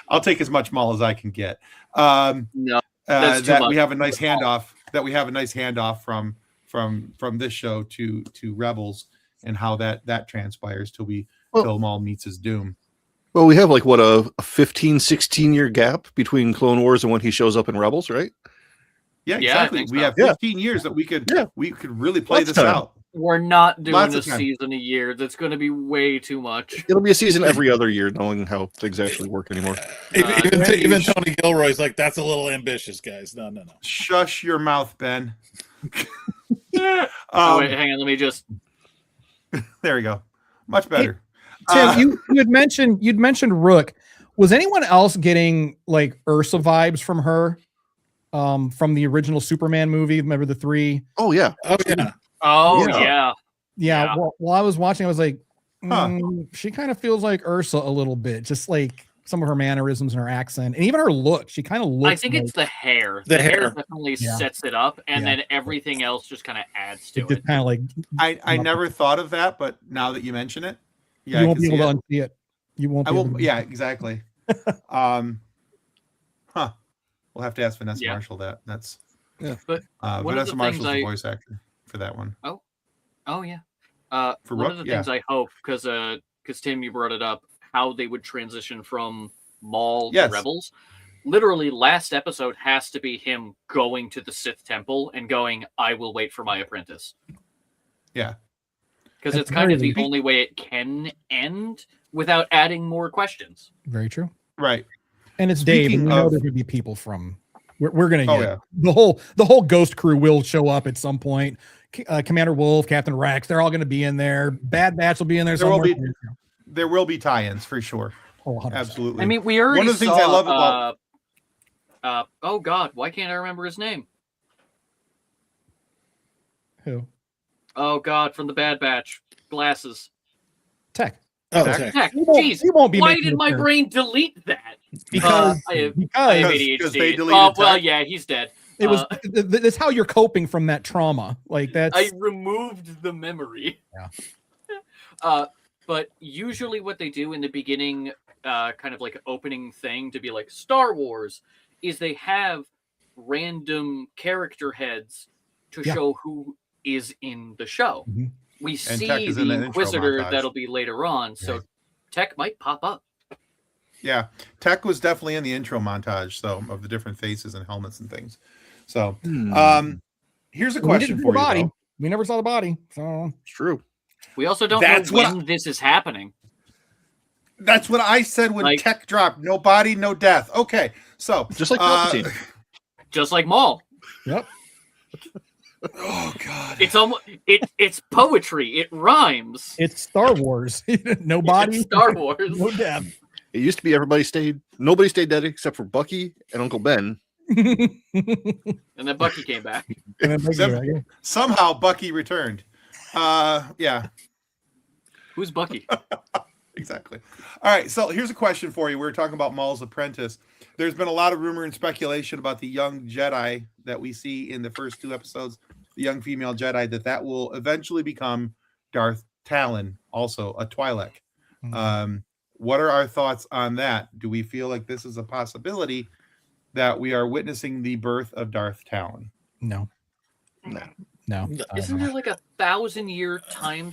S1: I'll take as much Maul as I can get.
S2: No, that's too
S1: that
S2: much.
S1: we have a nice handoff. That we have a nice handoff from this show to Rebels, and how that transpires till Maul meets his doom.
S3: Well, we have a 15, 16-year gap between Clone Wars and when he shows up in Rebels, right?
S1: Yeah,
S2: Yeah,
S1: exactly.
S2: I think
S1: We
S2: so.
S1: have 15 years that we could really play
S3: Lots
S1: this
S3: of time.
S1: out.
S2: We're not doing
S1: Lots
S2: a
S1: of time.
S2: season a year. That's going to be way too much.
S3: It'll be a season every other year, knowing how things actually work anymore.
S4: Even Tony Gilroy's like, that's a little ambitious, guys. No.
S1: Shush your mouth, Ben.
S2: Oh, wait, hang on. Let me just.
S1: There we go. Much better.
S5: Tim, you'd mentioned Rook. Was anyone else getting Ursa vibes from her? From the original Superman movie, remember the 3?
S3: Oh yeah.
S4: Oh yeah.
S2: Oh,
S5: Yeah.
S2: yeah.
S5: While I was watching, I was like, she kind of feels like Ursa a little bit, just like some of her mannerisms and her accent, and even her look. She kind of looks.
S2: I think it's the hair.
S4: The
S2: The hair
S4: hair.
S2: definitely sets it up, and
S5: Yeah.
S2: then everything else just kind of adds to
S5: just
S2: it.
S5: kind of like
S1: I never thought of that, but now that you mention it,
S5: you won't be able to unsee it. You won't.
S1: I
S5: Be
S1: will.
S5: able to-
S1: Yeah, exactly. We'll have to ask Vanessa Marshall that. That's
S2: But one of
S1: Vanessa
S2: the
S1: Marshall's
S2: things
S1: the voice actor for that one.
S2: Oh yeah.
S1: For
S2: One
S1: Rook,
S2: of the things I hope, because because Tim, you brought it up, how they would transition from Maul
S1: Yes.
S2: to Rebels. Literally, last episode has to be him going to the Sith Temple and going, "I will wait for my apprentice."
S1: Yeah.
S2: Because
S5: At
S2: it's
S5: the
S2: kind
S5: very
S2: of the
S5: least.
S2: only way it can end without adding more questions.
S5: Very true.
S1: Right.
S5: And it's Dave, and
S1: Speaking
S5: we know
S1: of-
S5: there's gonna be people from. We're gonna
S1: Oh,
S5: get
S1: yeah.
S5: the whole Ghost crew will show up at some point. Commander Wolf, Captain Rex, they're all gonna be in there. Bad Batch will be in there.
S1: There will
S5: somewhere.
S1: There will be tie-ins for sure.
S5: Oh, 100%.
S1: Absolutely.
S2: I mean, we already
S1: One of the things
S2: saw,
S1: I love about
S2: oh God, why can't I remember his name?
S5: Who?
S2: Oh God, from the Bad Batch, glasses.
S5: Tech.
S4: Oh,
S1: Zach?
S4: Tech.
S2: Heck,
S5: He won't-
S2: jeez,
S5: he won't be
S2: why
S5: making
S2: did
S5: a
S2: my
S5: appearance.
S2: brain delete that?
S5: Because
S2: I have
S5: because
S1: Because they
S2: ADHD.
S1: deleted
S2: Oh well,
S1: Tech?
S2: yeah, he's dead.
S5: it was that's how you're coping from that trauma. Like that's
S2: I removed the memory.
S5: Yeah.
S2: But usually what they do in the beginning, kind of like opening thing to be like Star Wars, is they have random character heads to
S5: Yeah.
S2: show who is in the show.
S5: Mhm.
S2: We
S1: Tech
S2: see
S1: is in
S2: the
S1: that intro
S2: Inquisitor
S1: montage.
S2: that'll be later on, so
S5: Right.
S2: Tech might pop up.
S1: Yeah, Tech was definitely in the intro montage, so of the different faces and helmets and things. So, here's a
S5: we
S1: question
S5: didn't see
S1: for
S5: the
S1: you.
S5: body.
S1: Though.
S5: We never saw the body. So
S3: It's true.
S2: We also don't
S1: That's
S2: know
S1: what
S2: when this is happening.
S1: That's what I said when
S2: Like-
S1: Tech dropped. No body, no death. Okay, so
S3: Just like Palpatine.
S2: Just like Maul.
S5: yep.
S1: oh god,
S2: It's almost it's poetry. It rhymes.
S5: It's Star Wars. No body.
S2: It's Star Wars.
S5: No death.
S3: It used to be nobody stayed dead except for Bucky and Uncle Ben.
S2: And then Bucky came back.
S5: And then
S1: Except-
S5: Bucky,
S1: somehow Bucky returned. Yeah,
S2: Who's Bucky?
S1: exactly. All right, so here's a question for you. We were talking about Maul's apprentice. There's been a lot of rumor and speculation about the young Jedi that we see in the first 2 episodes, the young female Jedi, that will eventually become Darth Talon, also a Twi'lek. What are our thoughts on that? Do we feel like this is a possibility that we are witnessing the birth of Darth Talon?
S5: No.
S3: No.
S5: No.
S2: Isn't there like 1,000-year time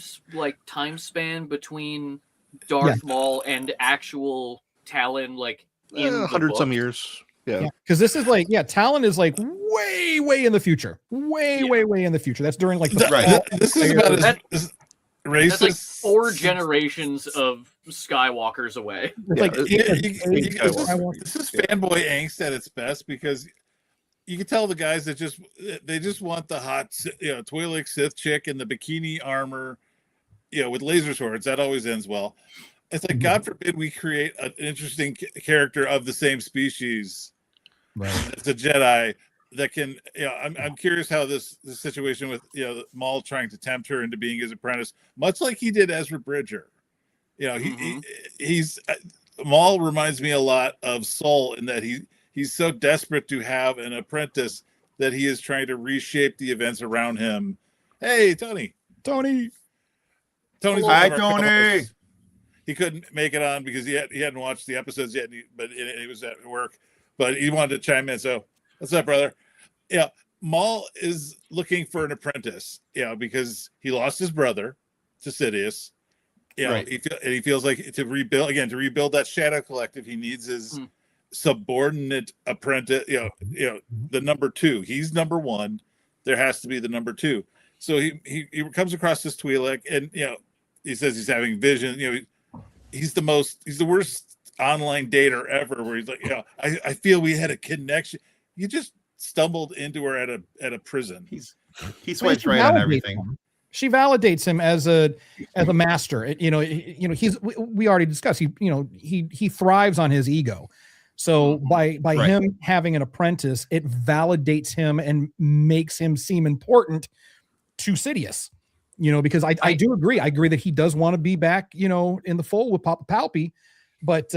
S2: span between Darth Maul and actual Talon? Like in the
S3: 100 some
S2: book?
S3: years. Yeah.
S5: Because this is like, Talon is like way in the future. Way in the future. That's during like the
S1: Right.
S4: This is about
S2: That-
S4: as
S2: That's like
S4: racist.
S2: 4 generations of Skywalkers away.
S5: It's like
S4: Yeah,
S5: Skywalker.
S4: this is fanboy angst at its best because you can tell the guys that they just want the hot, Twi'lek Sith chick in the bikini armor, with laser swords. That always ends well. It's like, God forbid we create an interesting character of the same species.
S5: Right.
S4: It's a Jedi that can. I'm curious how this situation with Maul trying to tempt her into being his apprentice, much like he did Ezra Bridger. He's Maul reminds me a lot of Soul in that he's so desperate to have an apprentice that he is trying to reshape the events around him. Hey, Tony.
S5: Tony.
S4: Tony's
S1: Hi,
S4: one of our
S1: Tony.
S4: co-hosts. He couldn't make it on because he hadn't watched the episodes yet, but he was at work. But he wanted to chime in. So, what's up, brother? Yeah, Maul is looking for an apprentice. Because he lost his brother to Sidious.
S1: Right.
S4: He feels like to rebuild that Shadow Collective, he needs his subordinate apprentice. The number 2. He's number 1. There has to be the number 2. So he comes across this Twi'lek, and he says he's having vision. He's the worst online dater ever. Where he's like, I feel we had a connection. You just stumbled into her at a prison.
S1: He swipes right on everything.
S5: She validates him as a master. We already discussed. He thrives on his ego. So by
S1: Right.
S5: him having an apprentice, it validates him and makes him seem important to Sidious. Because I do agree. I agree that he does want to be back, in the fold with Papa Palpy, but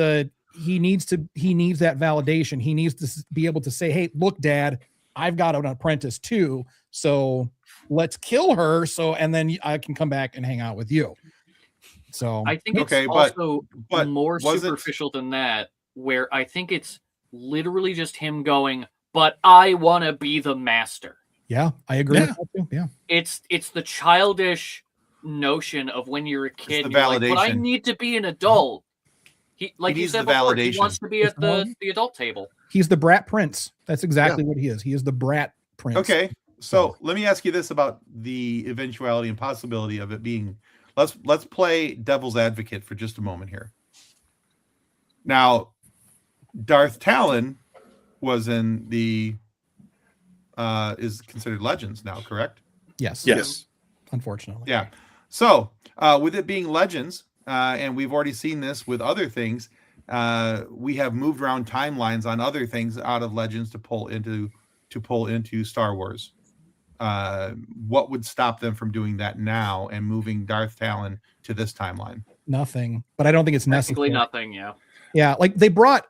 S5: he needs that validation. He needs to be able to say, "Hey, look, Dad, I've got an apprentice too. So let's kill her. And then I can come back and hang out with you." So
S2: I think it's
S1: Okay, but
S2: more
S1: wasn't-
S2: superficial than that, where I think it's literally just him going, "But I want to be the master."
S5: yeah, I agree.
S4: Yeah.
S5: With that too. Yeah.
S2: It's the childish, notion of when you're a kid.
S1: the
S2: And you're like, but I
S1: validation.
S2: need to be an adult. He, like you
S1: needs
S2: said
S1: the
S2: before, he
S1: validation.
S2: wants to be at the adult table.
S5: He's the brat prince. That's exactly what he is. He is the brat prince.
S1: Okay, so let me ask you this about the eventuality and possibility of it being. Let's play devil's advocate for just a moment here. Now, Darth Talon was in the is considered Legends now, correct?
S5: Yes.
S4: Yes.
S5: Unfortunately.
S1: Yeah. So with it being Legends, and we've already seen this with other things, we have moved around timelines on other things out of Legends to pull into Star Wars. What would stop them from doing that now and moving Darth Talon to this timeline?
S5: Nothing. But I don't think it's
S2: Basically
S5: necessary.
S2: nothing, yeah.
S5: Yeah, like they brought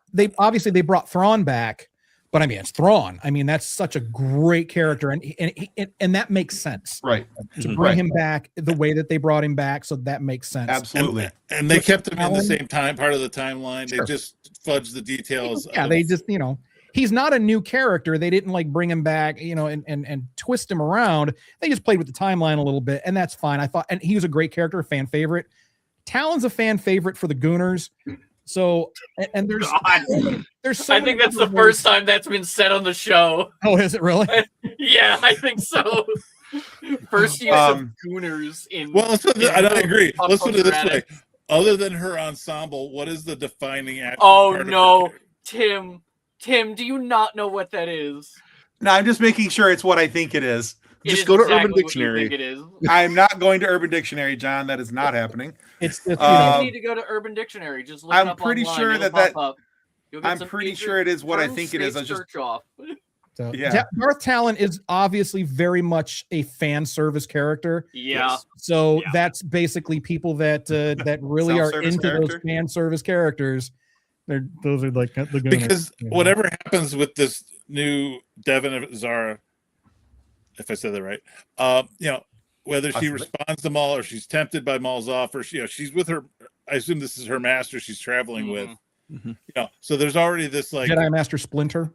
S5: Thrawn back, but I mean it's Thrawn. I mean that's such a great character, and that makes sense.
S1: Right.
S5: To bring him back the way that they brought him back, so that makes sense.
S1: Absolutely.
S4: And they kept him in the
S5: Talon-
S4: same time part of the timeline.
S5: Sure.
S4: They just fudged the details.
S5: Yeah, they just he's not a new character. They didn't like bring him back, and twist him around. They just played with the timeline a little bit, and that's fine. I thought, and he was a great character, fan favorite. Talon's a fan favorite for the Gooners. So, and there's so
S2: I think that's the first time that's been said on the show.
S5: Oh, is it really?
S2: Yeah, I think so. First use of Gooners in.
S4: Well, and I agree.
S2: Pop
S4: Let's put it this
S2: culture
S4: way: other than her ensemble, what is the defining act?
S2: Oh
S4: part of
S2: no,
S4: her-
S2: Tim, do you not know what that is?
S1: No, I'm just making sure it's what I think it is.
S2: It
S3: Just
S2: is
S3: go to
S2: exactly
S3: Urban
S2: what you
S3: Dictionary.
S2: think it is.
S1: I'm not going to Urban Dictionary, John. That is not happening.
S5: It's
S2: You
S1: Um,
S2: need to go to Urban Dictionary. Just look
S1: I'm
S2: it up
S1: pretty
S2: online.
S1: sure
S2: It'll
S1: that-
S2: pop up. You'll get
S1: I'm
S2: some
S1: pretty
S2: featured
S1: sure it is what I
S2: term
S1: think it is. I
S2: space
S1: just
S2: search off.
S5: So,
S1: Yeah.
S5: Darth Talon is obviously very much a fan service character.
S2: Yeah.
S5: So
S2: Yeah.
S5: that's basically people that that really are
S1: Self-service
S5: into those
S1: character?
S5: fan service characters. Those are like the Gooners.
S4: Because whatever happens with this new Devin Zara, if I said that right, whether she
S1: Possibly.
S4: responds to Maul or she's tempted by Maul's offer, she's with her. I assume this is her master she's traveling with.
S3: Mhm.
S4: So there's already this like
S5: Jedi Master Splinter.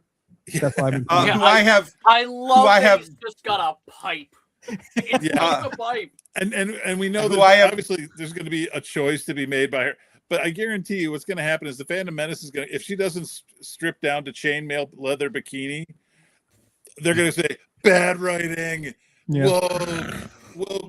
S5: That's why I've been
S2: Yeah,
S1: who I have
S2: I love
S1: Who I
S2: that
S1: have-
S2: he's just got a pipe. It's
S4: Yeah.
S2: just a pipe.
S4: and we know
S1: Who
S4: that
S1: I have-
S4: obviously there's going to be a choice to be made by her. But I guarantee you, what's going to happen is the Phantom Menace is going to, if she doesn't strip down to chainmail leather bikini, they're going to say bad writing.
S5: Yeah.
S4: Whoa.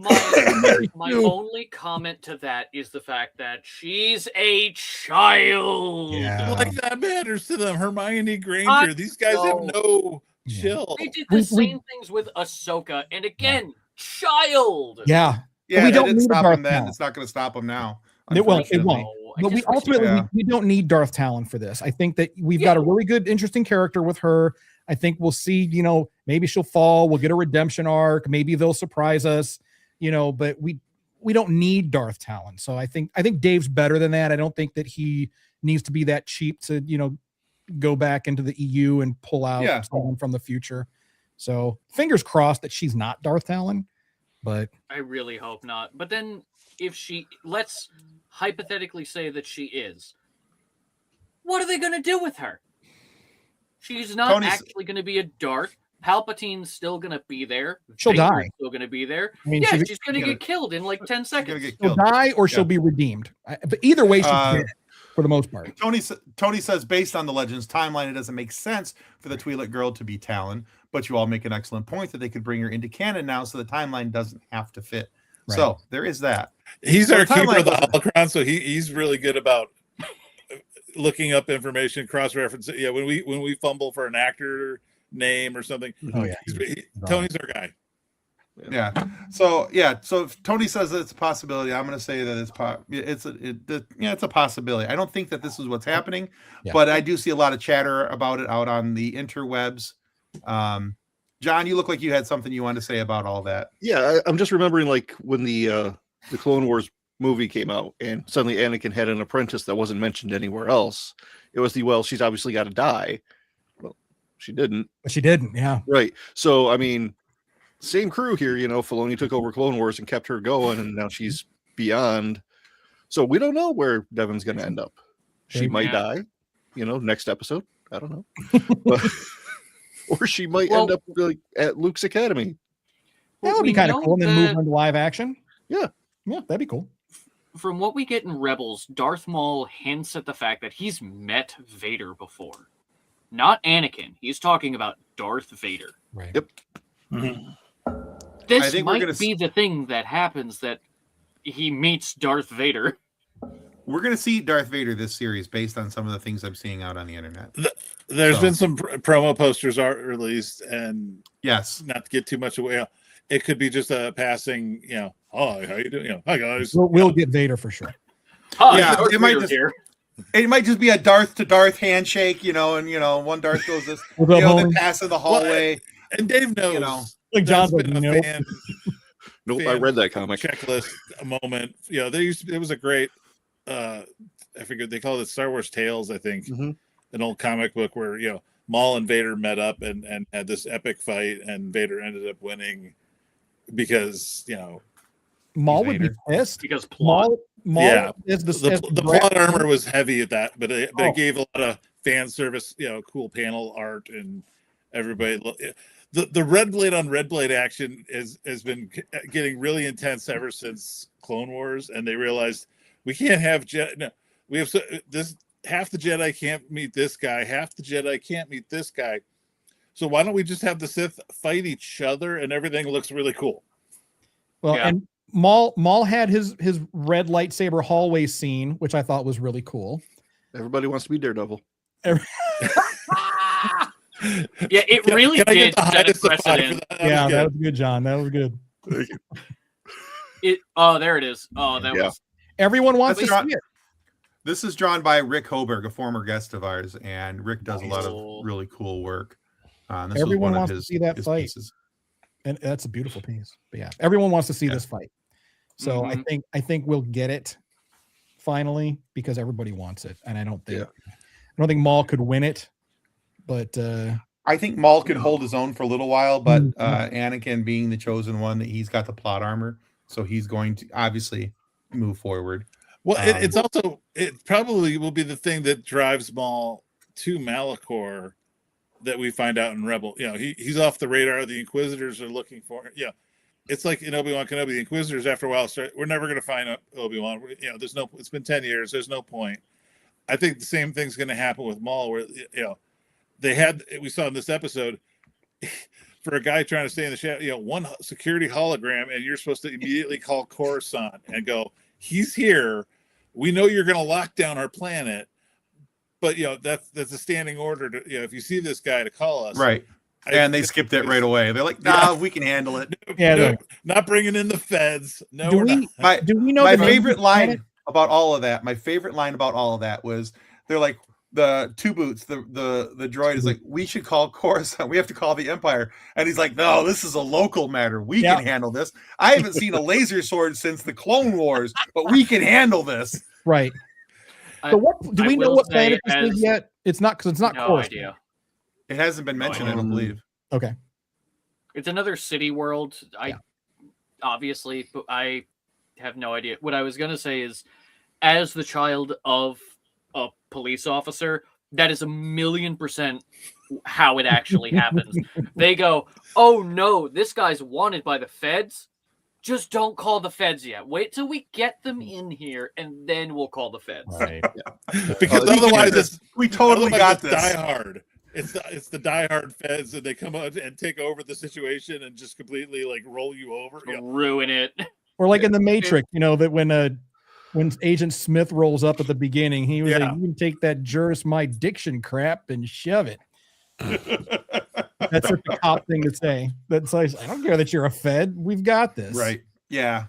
S2: My only comment to that is the fact that she's a child.
S5: Yeah.
S4: Like that matters to them. Hermione Granger. These guys have no
S5: Yeah.
S4: chill.
S2: They did the
S5: We-
S2: same things with Ahsoka, and again, child.
S5: Yeah.
S1: Yeah,
S5: we
S1: that
S5: don't
S1: didn't
S5: need
S1: stop
S5: Darth
S1: him then.
S5: Talon.
S1: It's not going to stop him now.
S5: It won't. It
S1: unfortunately.
S5: won't. But we ultimately
S1: Yeah.
S5: we don't need Darth Talon for this. I think that we've got a really good, interesting character with her. I think we'll see, maybe she'll fall. We'll get a redemption arc. Maybe they'll surprise us, but we don't need Darth Talon. So I think Dave's better than that. I don't think that he needs to be that cheap to, go back into the EU and pull out someone from the future. So fingers crossed that she's not Darth Talon, but
S2: I really hope not. But then, let's hypothetically say that she is. What are they going to do with her? She's not
S1: Tony's-
S2: actually going to be a Darth. Palpatine's still going to be there.
S5: She'll
S2: Vader's
S5: die.
S2: Still going to be there.
S5: I mean,
S2: Yeah,
S5: she's
S2: she's going to get killed in like 10
S1: She's gonna
S2: seconds.
S1: get
S5: she'll
S1: killed.
S5: die or she'll
S1: Yeah.
S5: be redeemed. But either way, she's
S1: Uh,
S5: dead for the most part.
S1: Tony says, based on the Legends timeline, it doesn't make sense for the Twi'lek girl to be Talon, but you all make an excellent point that they could bring her into canon now, so the timeline doesn't have to fit.
S5: Right.
S1: So there is that.
S4: He's
S1: So
S4: our
S1: the
S4: keeper
S1: timeline
S4: of the
S1: wasn't-
S4: holocron, so he's really good about looking up information, cross reference. Yeah, when we fumble for an actor name or something,
S5: Oh yeah.
S4: Tony's our guy.
S1: Yeah. So if Tony says that it's a possibility, I'm going to say that it's a possibility. I don't think that this is what's happening,
S5: Yeah.
S1: but I do see a lot of chatter about it out on the interwebs. John, you look like you had something you wanted to say about all that.
S3: Yeah, I'm just remembering like when the Clone Wars movie came out, and suddenly Anakin had an apprentice that wasn't mentioned anywhere else. It was she's obviously got to die. Well, she didn't,
S5: But she didn't. Yeah.
S3: right? So I mean, same crew here. Filoni took over Clone Wars and kept her going, and now she's beyond. So we don't know where Devin's going to end up. She
S5: Yeah.
S3: might die. Next episode. I don't know. But, or she might end up like at Luke's academy.
S5: That would be
S2: We
S5: kind of
S2: know
S5: cool. And then move
S2: that-
S5: on to live action.
S3: Yeah.
S5: Yeah, that'd be cool.
S2: From what we get in Rebels, Darth Maul hints at the fact that he's met Vader before. Not Anakin. He's talking about Darth Vader.
S5: Right.
S3: Yep.
S2: This
S1: think we're
S2: might
S1: gonna
S2: be the thing that happens, that he meets Darth Vader.
S1: We're going to see Darth Vader this series based on some of the things I'm seeing out on the internet.
S4: There's been some promo posters are released, and
S1: Yes.
S4: not to get too much away, it could be just a passing, oh, how you doing? Hi guys.
S5: We'll get Vader for sure.
S2: Hi,
S1: Yeah,
S2: Darth
S1: it might
S2: Vader
S1: just-
S2: here.
S1: It might just be a Darth to Darth handshake, and one Darth goes this,
S5: What's up,
S1: then
S5: homie?
S1: pass in the hallway.
S4: And Dave knows.
S5: Like
S4: that's
S5: John's like,
S4: been a
S5: nope.
S4: fan
S3: Nope, I read that comic.
S4: checklist moment. It was a great. I forget they call it Star Wars Tales. I think an old comic book where Maul and Vader met up and had this epic fight, and Vader ended up winning because
S5: Maul would be
S1: Vader.
S5: pissed.
S2: Because plot.
S5: Maul
S4: Yeah.
S5: is
S4: the plot armor was heavy at that, but it gave a lot of fan service, cool panel art, and everybody. The red blade on red blade action has been getting really intense ever since Clone Wars, and they realized we can't have we have this half the Jedi can't meet this guy, half the Jedi can't meet this guy. So why don't we just have the Sith fight each other, and everything looks really cool?
S5: Well,
S2: Yeah.
S5: and Maul had his red lightsaber hallway scene, which I thought was really cool.
S3: Everybody wants to be Daredevil.
S2: Yeah, it really
S4: Can I
S2: did
S4: get the
S2: set a
S4: highest of five for
S2: precedent.
S4: that?
S5: Yeah,
S4: was
S5: that
S4: good.
S5: was good, John. That was good.
S2: There it is. Oh, that
S3: Yeah.
S2: was.
S5: Everyone wants
S1: That's
S5: to
S1: not-
S5: see it.
S1: This is drawn by Rick Hoberg, a former guest of ours, and Rick does a lot
S2: Cool.
S1: of really cool work. This was
S5: Everyone
S1: one of
S5: wants to
S1: his-
S5: see that
S1: his
S5: fight.
S1: pieces.
S5: And that's a beautiful piece. But yeah, everyone wants to see
S1: Yeah.
S5: this fight. So
S2: Mhm.
S5: I think we'll get it finally because everybody wants it. And I don't think Maul could win it, but
S1: I think Maul could hold his own for a little while, but
S5: Mhm.
S1: Anakin being the chosen one, he's got the plot armor, so he's going to obviously move forward.
S4: Well, it probably will be the thing that drives Maul to Malachor that we find out in Rebel. He's off the radar. The Inquisitors are looking for him. Yeah, it's like in Obi-Wan Kenobi. The Inquisitors, after a while, we're never going to find Obi-Wan. There's no. It's been 10 years. There's no point. I think the same thing's going to happen with Maul, where we saw in this episode. For a guy trying to stay in the shadow, one security hologram, and you're supposed to immediately call Coruscant and go, "He's here. We know you're going to lock down our planet, but that's a standing order to if you see this guy to call us."
S1: Right. And they skipped it right away. They're like, "Nah, we can handle it."
S5: Yeah,
S4: no,
S5: no.
S4: not bringing in the feds. No,
S5: do
S4: we're
S5: we
S4: not.
S5: do we know
S1: My
S5: the name
S1: favorite
S5: of the
S1: line
S5: planet?
S1: about all of that. My favorite line about all of that was they're like the two boots. The droid is like, "We should call Coruscant. We have to call the Empire." And he's like, "No, this is a local matter. We
S5: Yeah.
S1: can handle this. I haven't seen a laser sword since the Clone Wars, but we can handle this."
S5: Right.
S2: I-
S5: So what do
S2: I
S5: we know
S2: will
S5: what planet
S2: say
S5: this is
S2: as-
S5: yet? It's not because it's not
S2: No
S5: Coruscant.
S2: idea.
S1: It hasn't been mentioned, I don't believe.
S5: Okay.
S2: It's another city world. Obviously, but I have no idea. What I was going to say is, as the child of a police officer, that is 1,000,000% how it actually happens. They go, "Oh no, this guy's wanted by the feds. Just don't call the feds yet. Wait till we get them in here, and then we'll call the feds."
S5: Right.
S4: Because
S1: We can
S4: otherwise,
S1: do this.
S4: it's
S1: We totally
S4: otherwise
S1: got
S4: it's
S1: this.
S4: Die Hard. It's the Die Hard feds, and they come out and take over the situation and just completely roll you over.
S2: Ruin it.
S5: Or like in the Matrix, that when Agent Smith rolls up at the beginning, he was
S1: Yeah.
S5: like, "You can take that Juris my diction crap and shove it." That's such a cop thing to say. That's like, I don't care that you're a Fed. We've got this.
S1: Right. Yeah.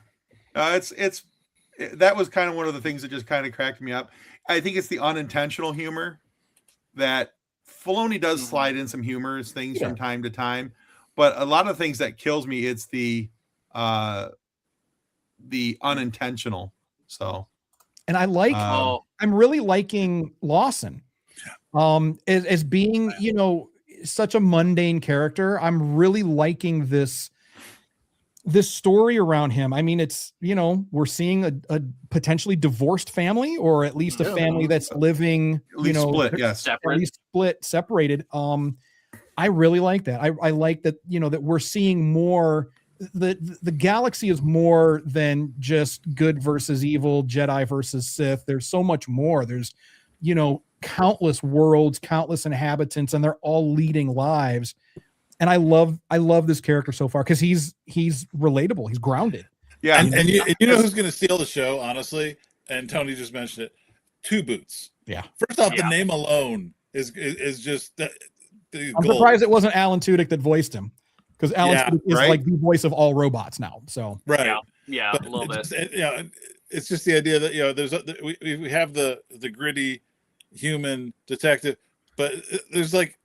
S1: That was kind of one of the things that just kind of cracked me up. I think it's the unintentional humor that Filoni does slide in some humorous things from time to time, but a lot of things that kills me, it's the unintentional. So,
S5: And I like I'm really liking Lawson. As being, such a mundane character. I'm really liking this story around him. I mean, it's, we're seeing a potentially divorced family, or at least a family that's living,
S1: at least split. Yes.
S5: at
S2: Separate.
S5: least separated. I really like that. I like that, that we're seeing more the galaxy is more than just good versus evil, Jedi versus Sith. There's so much more. There's, countless worlds, countless inhabitants, and they're all leading lives. And I love this character so far because he's relatable. He's grounded.
S1: Yeah,
S4: and you know who's going to steal the show, honestly? And Tony just mentioned it. Two Boots.
S5: Yeah.
S4: First off, the name alone is just the
S5: I'm surprised it wasn't Alan Tudyk that voiced him, because Alan Tudyk is
S1: right?
S5: like the voice of all robots now. So
S4: right.
S2: Yeah,
S4: But
S2: a little bit.
S4: It's just the idea that there's we have the gritty human detective, but there's like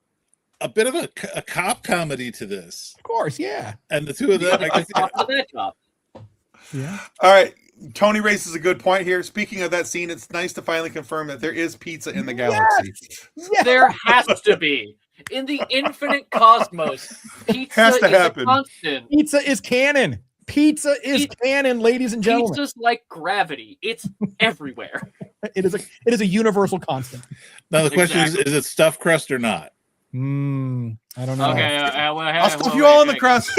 S4: a bit of a cop comedy to this,
S5: of course, yeah.
S4: and the two of them.
S5: Yeah.
S1: All right. Tony raises a good point here. Speaking of that scene, it's nice to finally confirm that there is pizza in the galaxy.
S5: Yes.
S2: There has to be. In the infinite cosmos, pizza
S1: Has to
S2: is
S1: happen.
S2: a constant.
S5: Pizza is canon. Pizza is canon, ladies and gentlemen.
S2: Pizza's like gravity. It's everywhere.
S5: It is a universal constant.
S4: Now the question is it stuffed crust or not?
S5: I don't know.
S2: Okay,
S1: I'll stuff you all in the crust.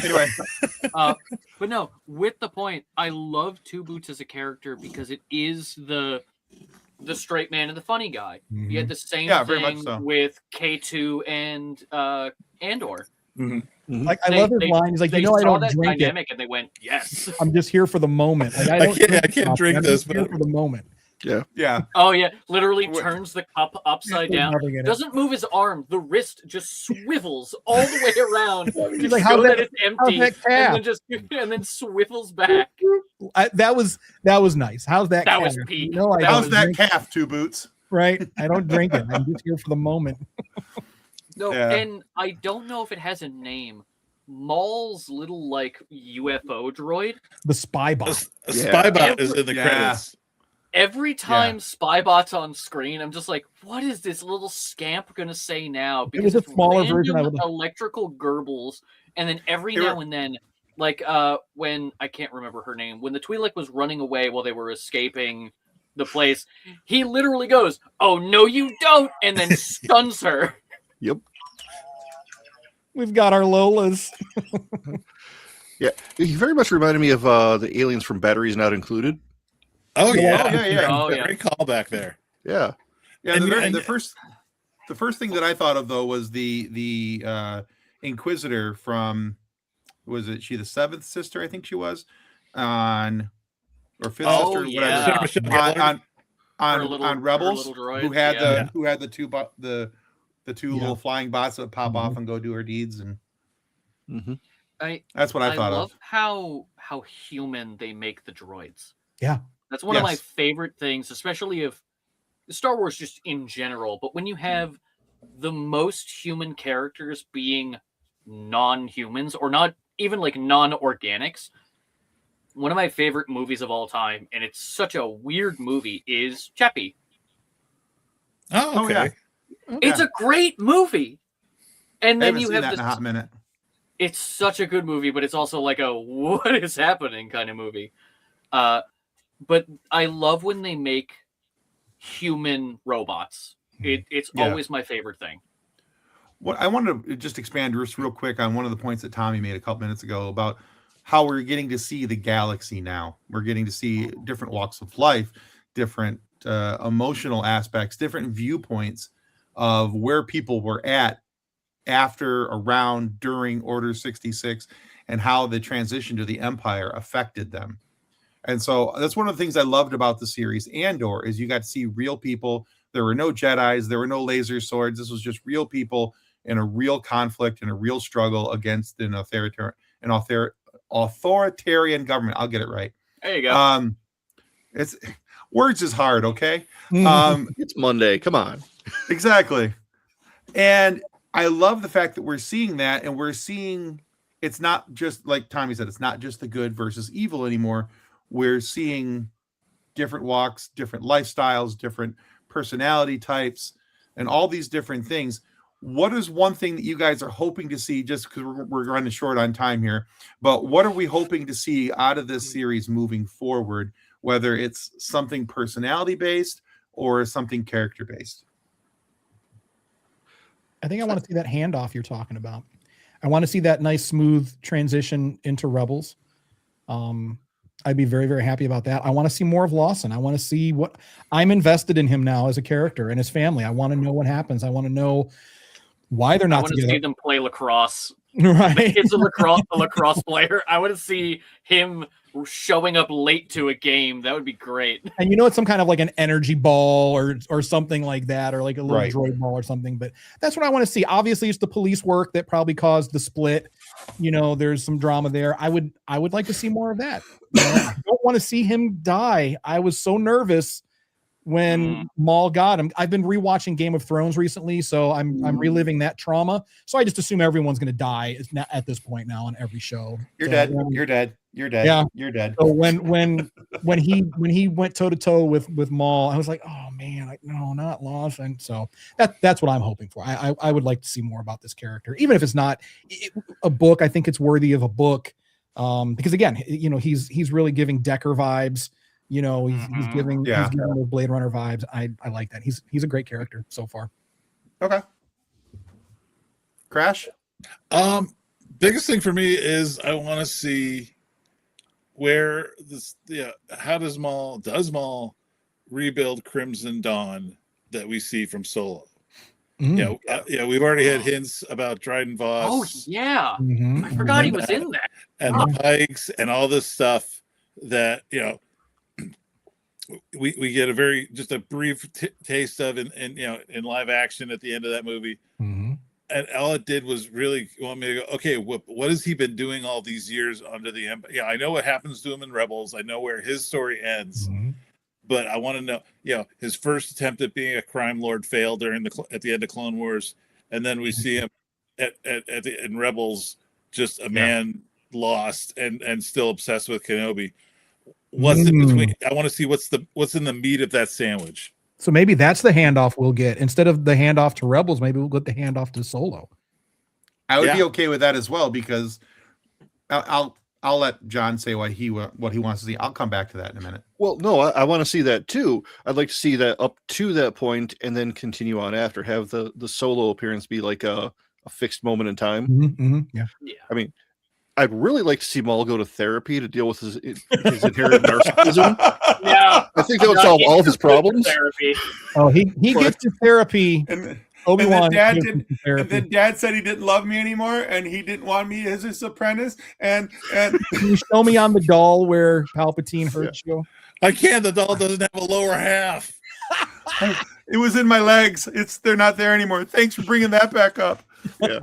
S1: Anyway,
S2: but no, with the point, I love Two Boots as a character because it is the straight man and the funny guy. You had the same
S1: very much
S2: thing
S1: so.
S2: with K2 and Andor.
S5: Like I love his line. He's like,
S2: They
S5: I
S2: saw
S5: don't
S2: that
S5: drink
S2: dynamic and they went, yes.
S5: I'm just here for the moment. Like,
S4: I can't drink
S5: I'm
S4: this,
S5: just here
S4: but
S5: for the moment.
S1: yeah.
S2: Oh yeah, literally turns the cup upside down.
S5: Nothing in it.
S2: Doesn't move his arm. The wrist just swivels all the way around.
S5: He's
S2: to
S5: like,
S2: show
S5: how's
S2: that
S5: that-
S2: it's empty,
S5: how's that calf?
S2: and then swivels back.
S5: That was nice. How's that?
S2: That was
S5: calf?
S2: peak.
S5: I
S1: How's
S5: don't
S1: that
S5: drink,
S1: calf, Two Boots?
S5: right? I don't drink it. I'm just here for the moment.
S2: No,
S1: Yeah.
S2: and I don't know if it has a name. Maul's little like UFO droid.
S5: The spy bot.
S4: a Spybot is in the
S1: Yeah.
S4: credits.
S2: Every time Spybot's on screen, I'm just like, what is this little scamp gonna say now?
S5: It was a
S2: it's
S5: smaller
S2: random
S5: version of it.
S2: electrical gerbles, and then every now and then, like when I can't remember her name, when the Twi'lek was running away while they were escaping the place, he literally goes, "Oh no, you don't," and then stuns her.
S3: Yep.
S5: We've got our Lolas.
S3: Yeah. He very much reminded me of the aliens from Batteries Not Included.
S4: Oh yeah,
S2: Oh, yeah.
S4: Great callback there.
S3: Yeah.
S1: Yeah,
S4: And-
S1: the first thing that I thought of though was the Inquisitor from, was it she the seventh sister? I think she was or fifth
S2: Oh,
S1: sister,
S2: yeah.
S1: whatever.
S4: Michelle Gellar.
S1: On Rebels,
S2: her little droid,
S1: who had
S2: yeah.
S1: who had the two little flying bots that would pop off and go do her deeds, and that's what I thought
S2: love
S1: of.
S2: how human they make the droids.
S5: Yeah.
S2: That's one of my
S1: Yes.
S2: favorite things, especially of Star Wars just in general. But when you have the most human characters being non-humans or not even like non-organics, one of my favorite movies of all time, and it's such a weird movie, is Chappie.
S4: Oh, okay.
S1: yeah.
S2: It's a great movie. And
S1: I
S2: then
S1: haven't
S2: you
S1: seen
S2: have
S1: that
S2: this.
S1: in a hot minute.
S2: It's such a good movie, but it's also like a what is happening kind of movie. But I love when they make human robots. It's always my favorite thing.
S1: What I wanted to just expand just real quick on one of the points that Tommy made a couple minutes ago about how we're getting to see the galaxy now. We're getting to see different walks of life, different emotional aspects, different viewpoints of where people were at after, around, during Order 66, and how the transition to the Empire affected them. And so that's one of the things I loved about the series Andor is you got to see real people. There were no Jedis, there were no laser swords. This was just real people in a real conflict and a real struggle against an authoritarian government. I'll get it right.
S2: There you go.
S1: It's words is hard, okay?
S3: It's Monday. Come on.
S1: Exactly. And I love the fact that we're seeing that, and we're seeing it's not just like Tommy said, it's not just the good versus evil anymore. We're seeing different walks, different lifestyles, different personality types, and all these different things. What is one thing that you guys are hoping to see, just because we're running short on time here, but what are we hoping to see out of this series moving forward, whether it's something personality based or something character based?
S5: I think I want to see that handoff you're talking about. I want to see that nice smooth transition into Rebels. I'd be very, very happy about that. I want to see more of Lawson. I want to see what I'm invested in him now as a character and his family. I want to know what happens. I want to know why they're
S2: I
S5: not
S2: want to
S5: together.
S2: see them play lacrosse.
S5: Right.
S2: The kid's a lacrosse player. I want to see him showing up late to a game. That would be great.
S5: And it's some kind of like an energy ball or something like that, or like a little
S1: Right.
S5: droid ball or something. But that's what I want to see. Obviously, it's the police work that probably caused the split. There's some drama there. I would like to see more of that. I don't want to see him die. I was so nervous when Maul got him. I've been rewatching Game of Thrones recently, so I'm reliving that trauma. So I just assume everyone's going to die at this point now on every show.
S1: You're
S5: So,
S1: dead. You're dead. You're dead.
S5: Yeah.
S1: You're dead.
S5: So when he went toe to toe with Maul, I was like, oh man, no, not Lawson. So that's what I'm hoping for. I would like to see more about this character, even if it's not a book. I think it's worthy of a book, because again, he's really giving Decker vibes. He's giving those Blade Runner vibes. I like that. He's a great character so far.
S1: Okay. Crash.
S4: Biggest thing for me is I want to see where how does Maul rebuild Crimson Dawn that we see from Solo? We've already had hints about Dryden Voss.
S2: Oh yeah,
S5: Mhm.
S2: I forgot he was in that.
S4: And the Pikes and all this stuff that we get a brief taste of in live action at the end of that movie.
S5: Mm-hmm.
S4: And all it did was really want me to go, okay, what has he been doing all these years under the Empire? Yeah, I know what happens to him in Rebels. I know where his story ends.
S5: Mm-hmm.
S4: But I want to know, his first attempt at being a crime lord failed at the end of Clone Wars. And then we see him in Rebels, just a man lost and still obsessed with Kenobi. What's in between? I want to see what's in the meat of that sandwich.
S5: So maybe that's the handoff we'll get. Instead of the handoff to Rebels, maybe we'll get the handoff to Solo.
S1: I would be okay with that as well, because I'll let John say what he wants to see. I'll come back to that in a minute.
S3: Well, no, I want to see that too. I'd like to see that up to that point and then continue on after. Have the Solo appearance be like a fixed moment in time.
S5: Mm-hmm. Yeah.
S3: I mean, I'd really like to see Maul go to therapy to deal with his inherent narcissism.
S2: Yeah,
S3: I think that would solve all of his problems.
S2: Therapy.
S5: Oh, he gets to therapy. Obi-Wan.
S1: And then Dad said he didn't love me anymore, and he didn't want me as his apprentice. And
S5: Can you show me on the doll where Palpatine hurts you?
S4: I can't. The doll doesn't have a lower half.
S1: It was in my legs. They're not there anymore. Thanks for bringing that back up.
S3: Yeah.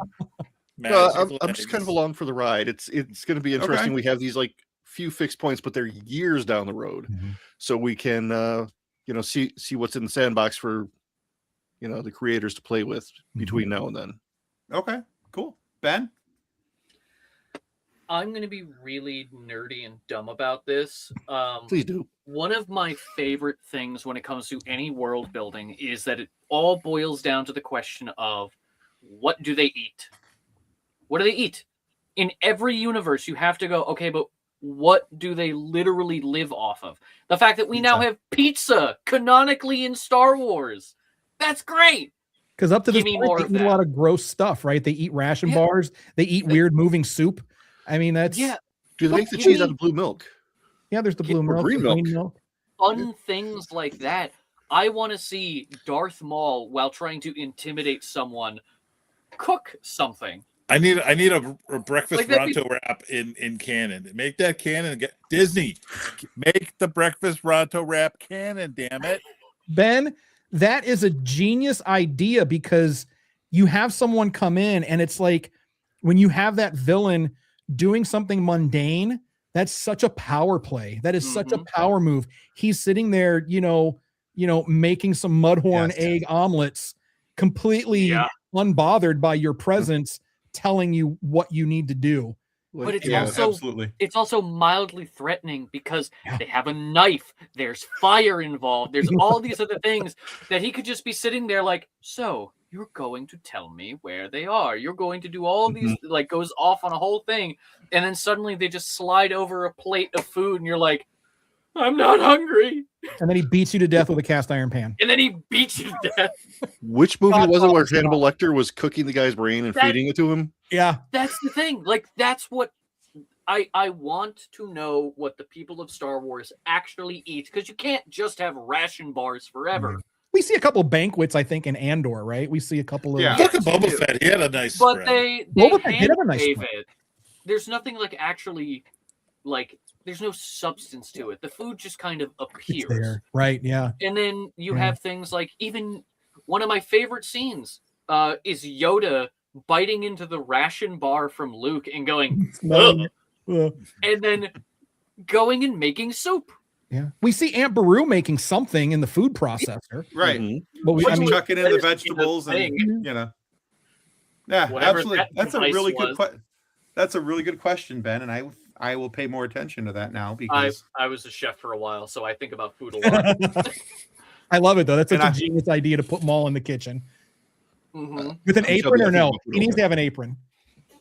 S3: I'm just kind of along for the ride. It's going to be interesting.
S1: Okay.
S3: We have these like few fixed points, but they're years down the road, so we can see what's in the sandbox for the creators to play with between now and then.
S1: Okay, cool. Ben?
S2: I'm going to be really nerdy and dumb about this.
S3: Please do.
S2: One of my favorite things when it comes to any world building is that it all boils down to the question of, what do they eat? What do they eat? In every universe, you have to go, okay, but what do they literally live off of? The fact that we now have pizza canonically in Star Wars. That's great.
S5: Because up to this
S2: Give me
S5: point,
S2: more
S5: they
S2: of
S5: eat a
S2: that.
S5: lot of gross stuff, right? They eat ration bars. They eat weird moving soup. I mean, that's...
S2: Yeah.
S3: Do they make the cheese out of blue milk?
S5: Yeah, there's the blue
S3: Or
S5: milk.
S3: green
S5: the
S3: milk.
S2: Fun things like that. I want to see Darth Maul, while trying to intimidate someone, cook something.
S4: I need a breakfast
S2: Like that'd be-
S4: Ronto wrap in canon. Make that canon. Disney, make the breakfast Ronto wrap canon. Damn it,
S5: Ben, that is a genius idea, because you have someone come in and it's like, when you have that villain doing something mundane, that's such a power play. That is such a power move. He's sitting there, making some mudhorn egg omelets, completely unbothered by your presence, telling you what you need to do.
S2: But it's also mildly threatening, because they have a knife, there's fire involved, there's all these other things that he could just be sitting there like, so you're going to tell me where they are, you're going to do all these, like, goes off on a whole thing, and then suddenly they just slide over a plate of food and you're like, I'm not hungry.
S5: And then he beats you to death with a cast iron pan.
S2: And then he beats you to death.
S3: Which movie
S5: God,
S3: was it where
S5: Thomas,
S3: Hannibal Lecter was cooking the guy's brain and feeding it to him?
S5: Yeah.
S2: That's the thing. Like, that's what I want to know what the people of Star Wars actually eat, because you can't just have ration bars forever.
S5: We see a couple banquets, I think, in Andor, right? We see a couple of
S1: Yeah.
S4: Look at Boba Fett. He had a nice
S2: But
S4: spread.
S2: they
S5: Boba Fett did have a nice
S2: hand-wave
S5: spread.
S2: it. There's nothing like actually, like, there's no substance to it. The food just kind of
S5: it's
S2: appears.
S5: there. Right, yeah.
S2: And then you
S5: Yeah.
S2: have things like, even one of my favorite scenes is Yoda biting into the ration bar from Luke and going,
S5: Smelling
S2: "Ugh,"
S5: it.
S2: and then going and making soup.
S5: Yeah. We see Aunt Beru making something in the food processor.
S1: Right.
S3: Mhm.
S5: But we, I
S1: She's
S5: mean,
S1: chucking in the
S2: that is
S1: vegetables and
S2: thing.
S1: you know. Yeah,
S2: Whatever
S1: absolutely.
S2: that
S1: That's a
S2: device
S1: really good
S2: was.
S1: that's a really good question, Ben, and I will pay more attention to that now because
S2: I was a chef for a while, so I think about food a lot.
S5: I love it though. That's such
S1: And
S5: a genius idea to put Maul in the kitchen.
S2: hmm
S5: With an
S3: I'm
S5: apron
S3: sure
S5: or
S3: they
S5: no?
S3: think
S5: He needs to have an apron.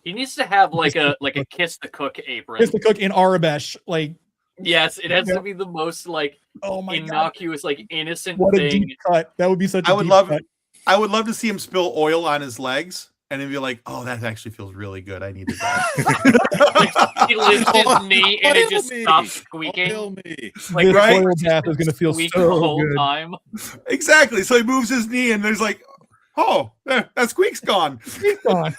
S2: He needs to have like a kiss the cook apron.
S5: Just to cook in Arabesh. Like,
S2: Yes, it has
S5: Yeah.
S2: to be the most like
S5: oh my god.
S2: innocuous, like innocent
S5: What a
S2: thing.
S5: deep cut. That would be such a
S1: I would
S5: deep
S1: love
S5: cut.
S1: I would love to see him spill oil on his legs and then be like, "Oh, that actually feels really good. I needed that."
S2: He lifts his knee and it just
S4: Oil me.
S2: stops squeaking.
S4: Oil me.
S2: Like
S5: This
S1: right?
S5: oil bath is going to feel
S2: Squeak the
S5: so
S2: whole
S5: good.
S2: time.
S1: Exactly. So he moves his knee and there's like, "Oh, that squeak's gone."
S5: He's gone.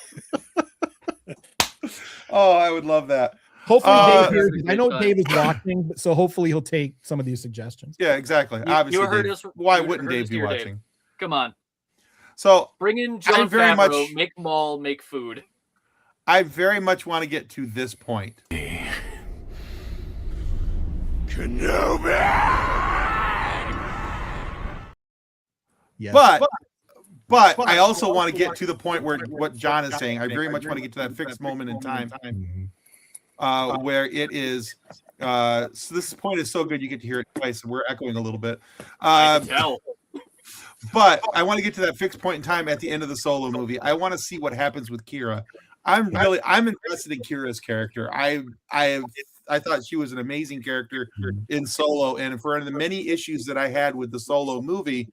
S1: Oh, I would love that.
S5: Hopefully,
S1: Uh,
S5: Dave hears
S2: That's a
S5: this. I know
S2: good
S5: Dave is watching, but so hopefully he'll take some of these suggestions.
S1: Yeah, exactly.
S2: You
S1: Obviously,
S2: heard
S1: Dave.
S2: us-
S1: Why
S2: you
S1: wouldn't
S2: heard
S1: Dave
S2: us
S1: be
S2: here, Dave.
S1: watching?
S2: Come on.
S1: So
S2: Bring in John
S1: very
S2: Favreau,
S1: much-
S2: make Maul, make food.
S1: I very much want to get to this point.
S5: Yes.
S1: But I also want to get to the point where what John is saying. I very much want to get to that fixed moment in time where it is. So this point is so good you get to hear it twice. We're echoing a little bit.
S2: I can tell.
S1: But I want to get to that fixed point in time at the end of the Solo movie. I want to see what happens with Kira. I'm invested in Kira's character. I thought she was an amazing character in Solo, and for the many issues that I had with the Solo movie,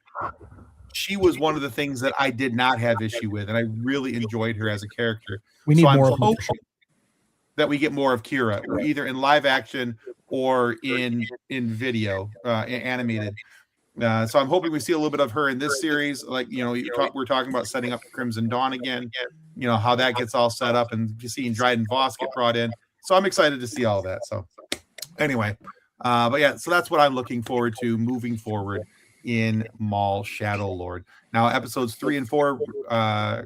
S1: she was one of the things that I did not have issue with, and I really enjoyed her as a character.
S5: We need
S1: So I'm
S5: more of them.
S1: hoping that we get more of Kira, either in live action or in video, animated. So I'm hoping we see a little bit of her in this series. Like, you know, we're talking about setting up Crimson Dawn again, you know, how that gets all set up and seeing Dryden Voss get brought in. So I'm excited to see all that. So anyway, but yeah, so that's what I'm looking forward to moving forward in Maul Shadow Lord. Now, episodes 3 and 4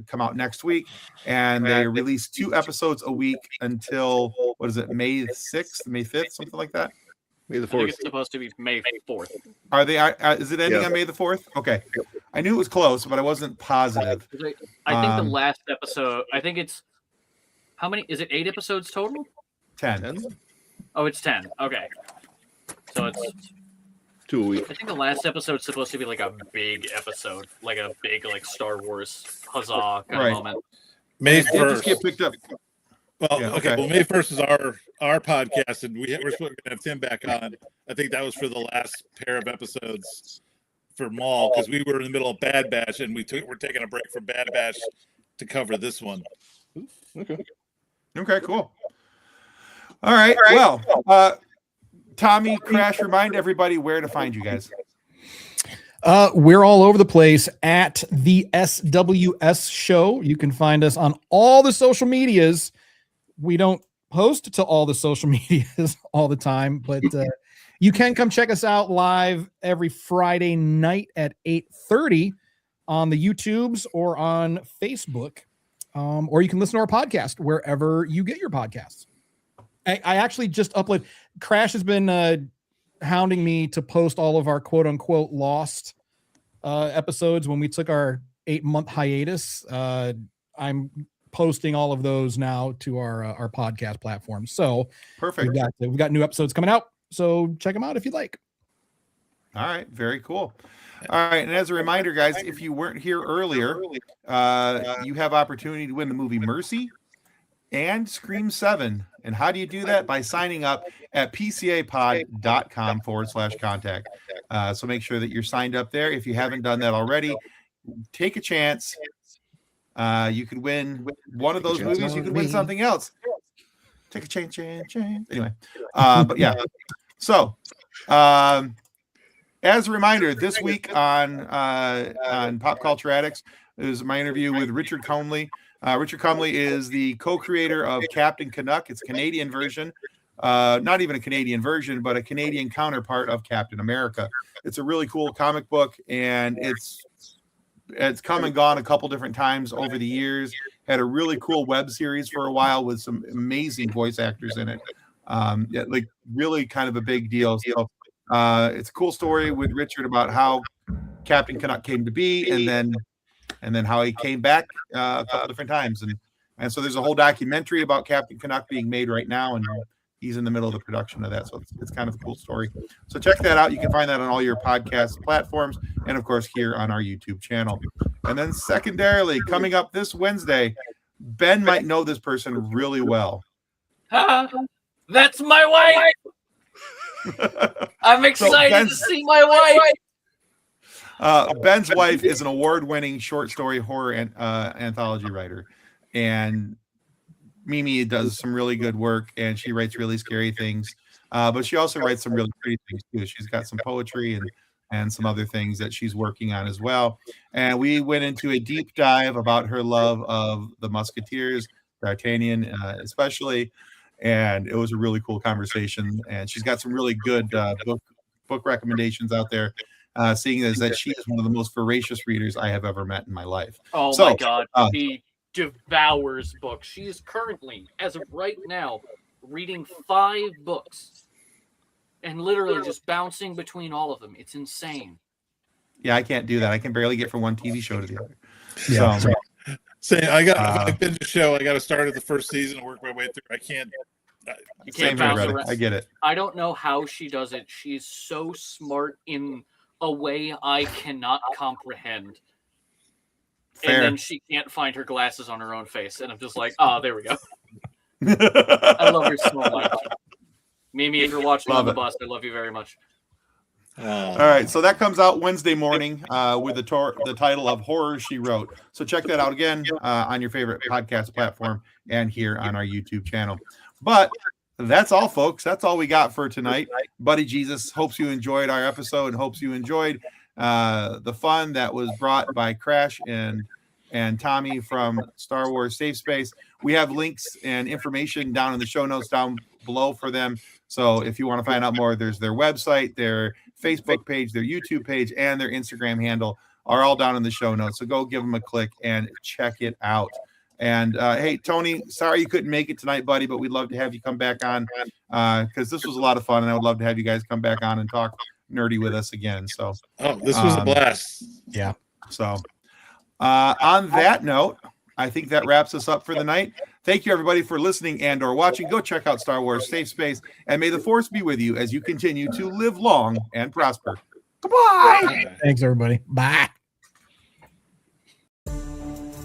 S1: come out next week, and they release 2 episodes a week until, what is it, May 6th, May 5th, something like that?
S3: May the
S2: I think
S3: 4th.
S2: it's supposed to be May 4th.
S1: Are they? Is it ending
S3: Yeah.
S1: on May the 4th? Okay, I knew it was close, but I wasn't positive.
S2: I think the
S1: Um,
S2: last episode, I think it's, how many, is it 8 episodes total?
S1: 10.
S2: Oh, it's 10. Okay. So it's,
S3: 2 a week.
S2: I think the last episode's supposed to be like a big episode, like a big, like Star Wars huzzah kind
S1: Right.
S2: of moment.
S4: May
S1: It did just
S4: 1st.
S1: get picked up.
S4: Well,
S1: Yeah,
S4: okay.
S1: okay.
S4: Well, May 1st is our podcast, and we're supposed to have Tim back on. I think that was for the last pair of episodes for Maul, because we were in the middle of Bad Batch, and we're taking a break from Bad Batch to cover this one.
S3: Okay.
S1: Okay, cool. All right. Well, Tommy, Crash, remind everybody where to find you guys.
S5: We're all over the place at the SWS show. You can find us on all the social medias. We don't post to all the social medias all the time, but you can come check us out live every Friday night at 8:30 on the YouTubes or on Facebook. Or you can listen to our podcast wherever you get your podcasts. I actually just upload. Crash has been hounding me to post all of our quote unquote lost episodes when we took our 8-month hiatus. I'm posting all of those now to our podcast platform. So
S1: Perfect.
S5: we've got new episodes coming out. So check them out if you'd like.
S1: All right, very cool. All right, and as a reminder, guys, if you weren't here earlier, you have opportunity to win the movie Mercy. and Scream 7. And how do you do that? By signing up at pcapod.com/contact. So make sure that you're signed up there. If you haven't done that already, take a chance. You could win one of those movies. You could win something else. Take a chance. Anyway, but yeah. So, as a reminder, this week on Pop Culture Addicts is my interview with Richard Comley. Richard Comley is the co-creator of Captain Canuck. It's a Canadian version, not even a Canadian version, but a Canadian counterpart of Captain America. It's a really cool comic book, and it's come and gone a couple different times over the years. Had a really cool web series for a while with some amazing voice actors in it. Like really kind of a big deal. So it's a cool story with Richard about how Captain Canuck came to be, and then how he came back a couple different times. And so there's a whole documentary about Captain Canuck being made right now, and he's in the middle of the production of that. So it's kind of a cool story. So check that out. You can find that on all your podcast platforms, and of course here on our YouTube channel. And then secondarily, coming up this Wednesday, Ben might know this person really well.
S2: That's my wife. I'm excited to see my wife.
S1: Ben's wife is an award-winning short story horror anthology writer, and Mimi does some really good work, and she writes really scary things, but she also writes some really pretty things too. She's got some poetry and some other things that she's working on as well. And we went into a deep dive about her love of the Musketeers, D'Artagnan especially, and it was a really cool conversation. And she's got some really good book recommendations out there. Seeing as that she is one of the most voracious readers I have ever met in my life.
S2: Oh my God. She devours books. She is currently, as of right now, reading 5 books and literally just bouncing between all of them. It's insane.
S1: Yeah, I can't do that. I can barely get from one TV show to the other.
S5: Yeah.
S4: Say, if I binge a show, I got to start at the first season and work my way through. I can't.
S2: You
S1: Same
S2: can't
S1: here,
S2: bounce
S1: brother.
S2: around.
S1: I get it.
S2: I don't know how she does it. She's so smart in a way I cannot comprehend.
S1: Fair.
S2: And then she can't find her glasses on her own face. And I'm just like, there we go. I love her so much. Mimi, if you're watching on the bus, I love you very much.
S1: All right, so that comes out Wednesday morning with the title of Horror She Wrote. So check that out again on your favorite podcast platform and here on our YouTube channel. But that's all, folks. That's all we got for tonight. Buddy Jesus hopes you enjoyed our episode and hopes you enjoyed the fun that was brought by Crash and Tommy from Star Wars SafeSpace. We have links and information down in the show notes down below for them. So if you want to find out more, there's their website, their Facebook page, their YouTube page, and their Instagram handle are all down in the show notes. So go give them a click and check it out. And hey, Tony, sorry you couldn't make it tonight, buddy, but we'd love to have you come back on because this was a lot of fun, and I would love to have you guys come back on and talk nerdy with us again. So,
S4: this was a blast.
S5: Yeah.
S1: So, on that note, I think that wraps us up for the night. Thank you, everybody, for listening and/or watching. Go check out Star Wars SafeSpace, and may the Force be with you as you continue to live long and prosper. Goodbye.
S5: Thanks, everybody. Bye.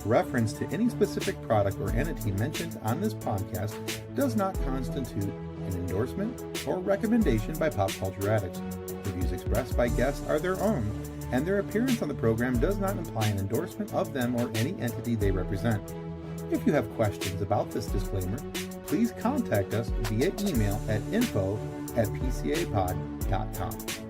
S1: Reference to any specific product or entity mentioned on this podcast does not constitute an endorsement or recommendation by Pop Culture Addicts. The views expressed by guests are their own, and their appearance on the program does not imply an endorsement of them or any entity they represent. If you have questions about this disclaimer, please contact us via email at info@pcapod.com.